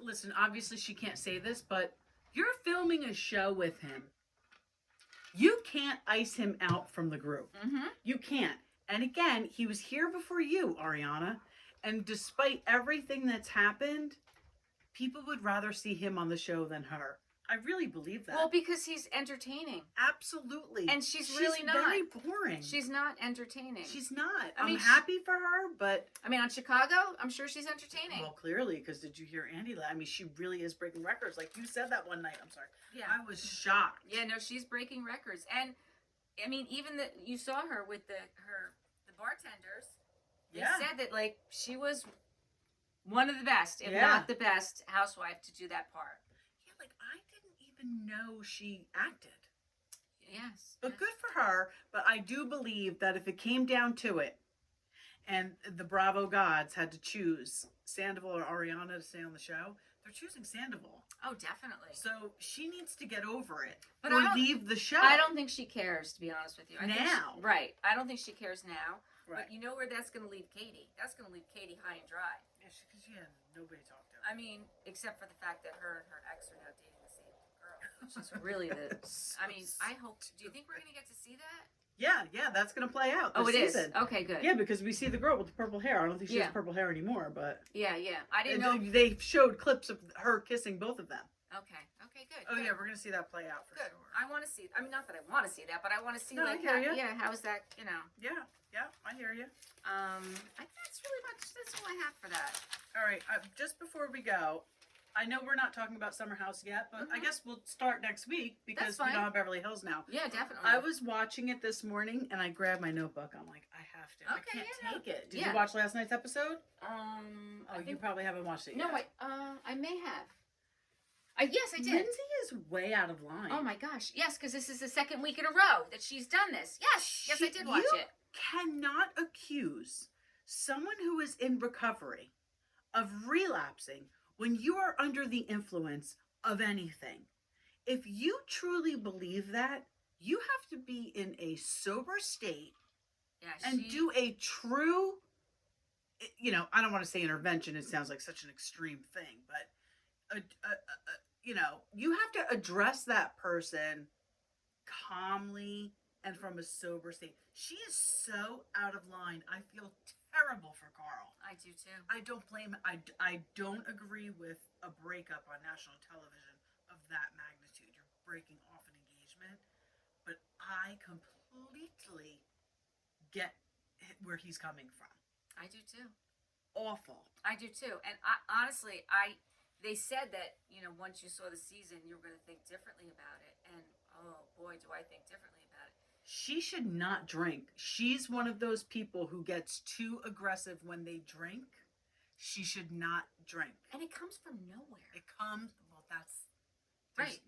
listen, obviously she can't say this, but you're filming a show with him. You can't ice him out from the group. Mm-hmm. You can't. And again, he was here before you, Ariana. And despite everything that's happened, people would rather see him on the show than her. I really believe that. Well, because he's entertaining. Absolutely. And she's really not. Very boring. She's not entertaining. She's not. I mean, I'm happy for her, but... I mean, on Chicago, I'm sure she's entertaining. Well, clearly, because did you hear Andy? I mean, she really is breaking records. Like you said that one night. I'm sorry. Yeah. I was shocked. Yeah, no, she's breaking records. And, I mean, even you saw her with the bartenders. They said that, like, she was one of the best, if not the best, housewife to do that part. Yeah, like, I didn't even know she acted. Yes. But good for her. But I do believe that if it came down to it, and the Bravo gods had to choose Sandoval or Ariana to stay on the show, they're choosing Sandoval. Oh, definitely. So she needs to get over it. But or leave the show. I don't think she cares, to be honest with you. Now. Right. I don't think she cares now. Right. But you know where that's going to leave Katie? That's going to leave Katie high and dry. Yeah, because she had nobody to talk to. I mean, except for the fact that her and her ex are now dating the same girl. Which is really I mean, I hope... Do you think we're going to get to see that? Yeah, that's going to play out this season. Is? Okay, good. Yeah, because we see the girl with the purple hair. I don't think she has purple hair anymore, but... Yeah. I didn't know... They showed clips of her kissing both of them. Okay, good. Oh, good. yeah, we're going to see that play out for Good. sure. I want to see... I mean, not that I want to see that, but I want to see, I hear you. how's that, you know... Yeah, I hear you. I think that's really much... That's all I have for that. All right, just before we go, I know we're not talking about Summer House yet, but I guess we'll start next week because we don't have Beverly Hills now. Yeah, definitely. I was watching it this morning and I grabbed my notebook. I'm like, I have to. Okay, I can't take it. Did Yeah. you watch last night's episode? I You think... probably haven't watched it No, yet. I may have. Yes, I did. Lindsay is way out of line. Oh my gosh. Yes, because this is the second week in a row that she's done this. Yes, I did watch it. Cannot accuse someone who is in recovery of relapsing when you are under the influence of anything. If you truly believe that, you have to be in a sober state Yeah, and do a true, I don't want to say intervention. It sounds like such an extreme thing, but you have to address that person calmly and from a sober state. She is so out of line. I feel terrible for Carl. I do too. I don't blame. I don't agree with a breakup on national television of that magnitude. You're breaking off an engagement, but I completely get where he's coming from. I do too. Awful. I do too. And honestly, they said that, once you saw the season, you were going to think differently about it. And oh boy, do I think differently about it. She should not drink. She's one of those people who gets too aggressive when they drink. She should not drink. And it comes from nowhere. That's right.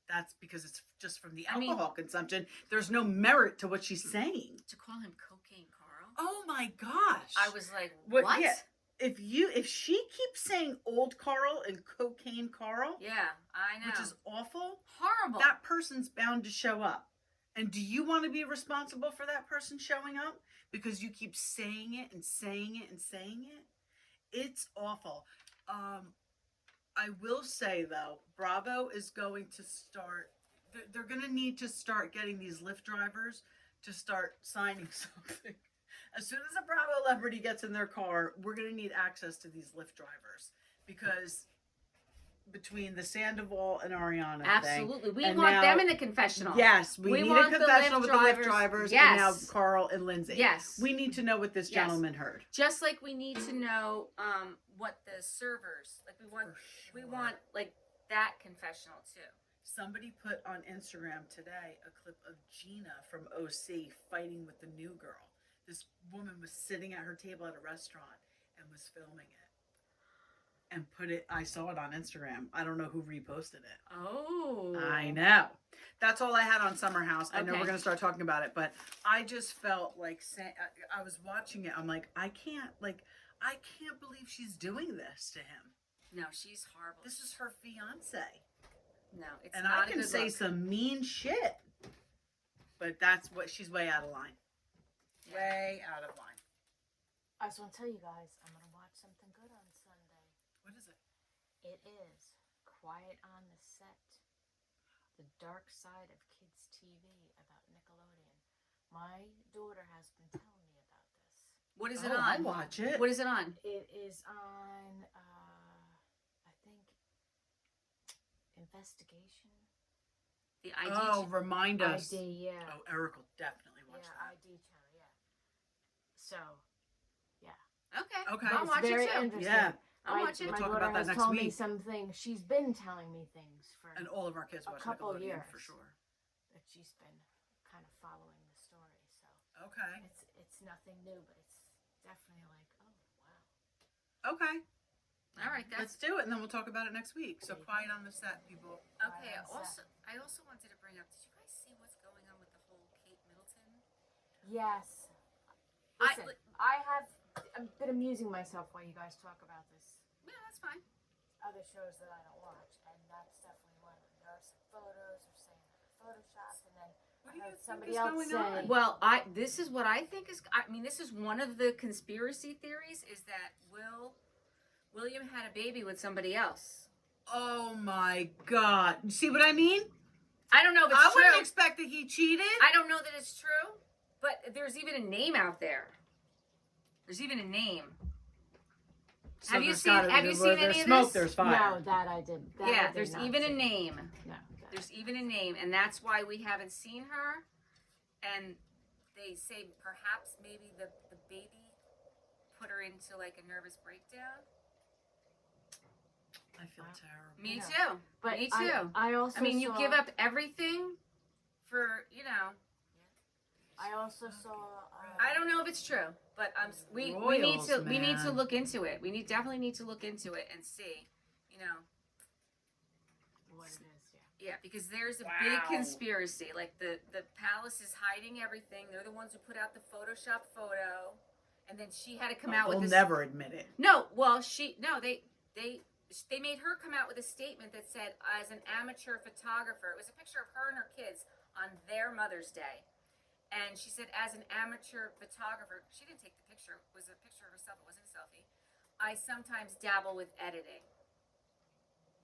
That's because it's just from the alcohol consumption. There's no merit to what she's saying. To call him cocaine Carl. Oh my gosh. I was like, what? Yeah, if she keeps saying old Carl and cocaine Carl. Yeah, I know. Which is awful. Horrible. That person's bound to show up. And do you want to be responsible for that person showing up? Because you keep saying it and saying it and saying it? It's awful. I will say, though, Bravo is going to start... They're going to need to start getting these Lyft drivers to start signing something. As soon as a Bravo celebrity gets in their car, we're going to need access to these Lyft drivers. Because... between the Sandoval and Ariana absolutely thing, we want them in the confessional. Yes, we need a confessional with the Lyft drivers. Yes. And now Carl and Lindsay. Yes, we need to know what this gentleman heard. Just like we need to know what the servers like. We want like that confessional too. Somebody put on Instagram today a clip of Gina from OC fighting with the new girl. This woman was sitting at her table at a restaurant and was filming it. And I saw it on Instagram. I don't know who reposted it. Oh. I know. That's all I had on Summer House. I know Okay. we're going to start talking about it, but I just felt like, I was watching it. I'm like, I can't believe she's doing this to him. No, she's horrible. This is her fiance. No, it's and not I can say some mean shit, but she's way out of line. Yeah. Way out of line. I just want to tell you guys, I'm going to watch something good on Sunday. What is it? It is Quiet on the Set, the dark side of kids' TV about Nickelodeon. My daughter has been telling me about this. What is it on? I'll watch it. What is it on? It is on, I think, Investigation. The ID. Oh, remind us. ID, yeah. Oh, Eric will definitely watch Yeah, that. ID channel, yeah. So, yeah. Okay. Okay. I'll watch very it too. interesting. Yeah. I'll watch it. We'll My talk daughter about that has next told me week. some things. She's been telling me things for And all of our kids a watch couple Nickelodeon years for sure. that she's been kind of following the story. So Okay. it's nothing new, but it's definitely like, oh wow. Okay. All right, Let's do it, and then we'll talk about it next week. So quiet on the set, people. Okay. Quiet on set. I also wanted to bring up. Did you guys see what's going on with the whole Kate Middleton? Yes. Listen, I've been amusing myself while you guys talk about this. Yeah, that's fine. Other shows that I don't watch, and that's definitely one of them. There are some photos or saying they're photoshopped, and then What I do you heard think somebody is else going say, on? Well, this is what I think is. I mean, this is one of the conspiracy theories: is that William had a baby with somebody else. Oh my God! You see what I mean? I don't know if it's I true. wouldn't expect that he cheated. I don't know that it's true, but there's even a name out there. There's even a name. So Have you there's seen? gotta be Have you where seen there's any of smoke, this? there's fire. no, that I didn't. That I Yeah, did there's not even see. a name. No. There's even a name, and that's why we haven't seen her. And they say perhaps maybe the baby put her into like a nervous breakdown. I feel terrible. Me Yeah. too. But Me too. I also I mean, you saw, give up everything for, I also saw. I don't know if it's true, but we need Royals, to man. look into it. We definitely need to look into it and see, what it is. Yeah, because there's a Wow. big conspiracy. Like the palace is hiding everything. They're the ones who put out the Photoshop photo, and then she had to come out with They'll this. never admit it. No, well, they made her come out with a statement that said, as an amateur photographer, it was a picture of her and her kids on their Mother's Day, and And she said, as an amateur photographer, she didn't take the picture. It was a picture of herself. It wasn't a selfie. I sometimes dabble with editing.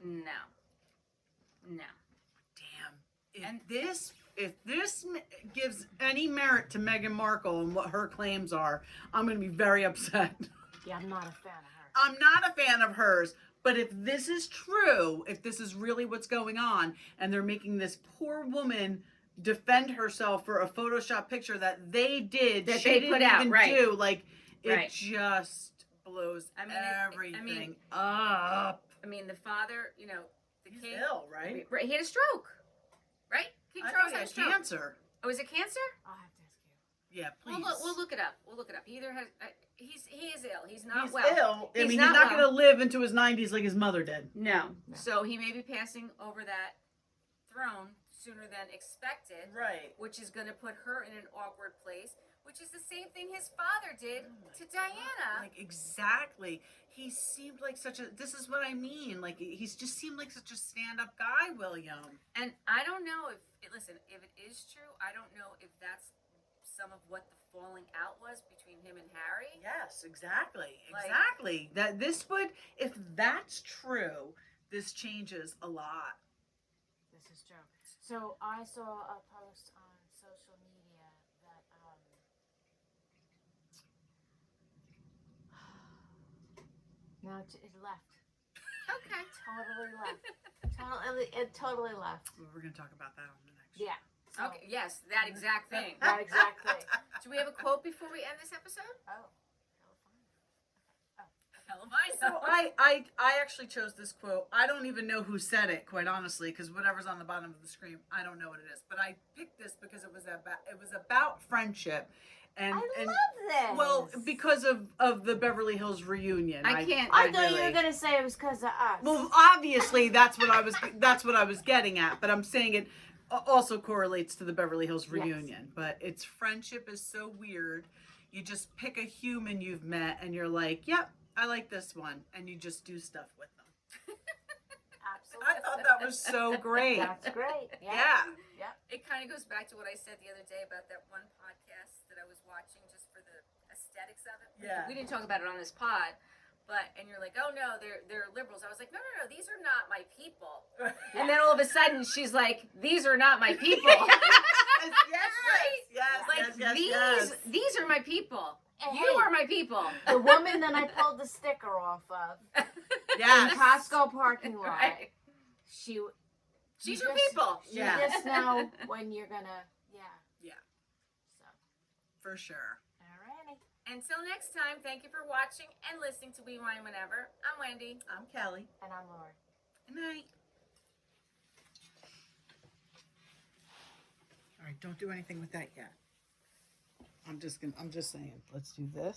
No. Damn. If this gives any merit to Meghan Markle and what her claims are, I'm going to be very upset. Yeah, I'm not a fan of her. I'm not a fan of hers. But if this is true, if this is really what's going on, and they're making this poor woman defend herself for a Photoshop picture that they did, That she they didn't put out, even right. do, like, it Right. just blows everything I mean, up. I mean, the father, you know, the He's king. ill, right? He had a stroke, right? King I Charles thought he had a had stroke. cancer. Oh, was it cancer? I'll have to ask you. Yeah, please. We'll look it up. He either has. He is ill. He's not He's well. ill. I mean, he's not not well. going to live into his 90s like his mother did. No. So he may be passing over that throne sooner than expected, Right. which is going to put her in an awkward place, which is the same thing his father did to Diana. Like, exactly. He seemed like such a, this is what I mean. Like, he's just seemed like such a stand-up guy, William. And I don't know if it is true, I don't know if that's some of what the falling out was between him and Harry. Yes, exactly. Like- Exactly. That this would, if that's true, this changes a lot. This is true. So I saw a post on social media that no, it left. Okay. Totally left. It totally left. We're going to talk about that on the next Yeah. So, Okay, yes, that exact thing. that exact thing. Do we have a quote before we end this episode? Oh. Hell if I So know. I actually chose this quote. I don't even know who said it, quite honestly, because whatever's on the bottom of the screen, I don't know what it is. But I picked this because it was about friendship, and I and love this. well, because of the Beverly Hills reunion. I can't- I thought you really- were gonna say it was because of us. Well, obviously that's what I was getting at. But I'm saying it also correlates to the Beverly Hills reunion. But it's friendship is so weird. You just pick a human you've met, and you're like, yep. I like this one, and you just do stuff with them. Absolutely. I thought that was so great. That's great. Yeah. Yeah. It kind of goes back to what I said the other day about that one podcast that I was watching just for the aesthetics of it. Yeah. We didn't talk about it on this pod, and you're like, oh no, they're liberals. I was like, no, these are not my people. And then all of a sudden she's like, these are not my people. yes. These are my people. Hey, You are my people. the woman that I pulled the sticker off of in Yes. the Costco parking lot. Right. She's She's your people. You Yeah. just know when you're gonna. Yeah. Yeah. So. For sure. Alrighty. Until next time, thank you for watching and listening to We Wine Whenever. I'm Wendy. I'm Kelly. And I'm Lori. Good night. All right, don't do anything with that yet. I'm just saying. Let's do this.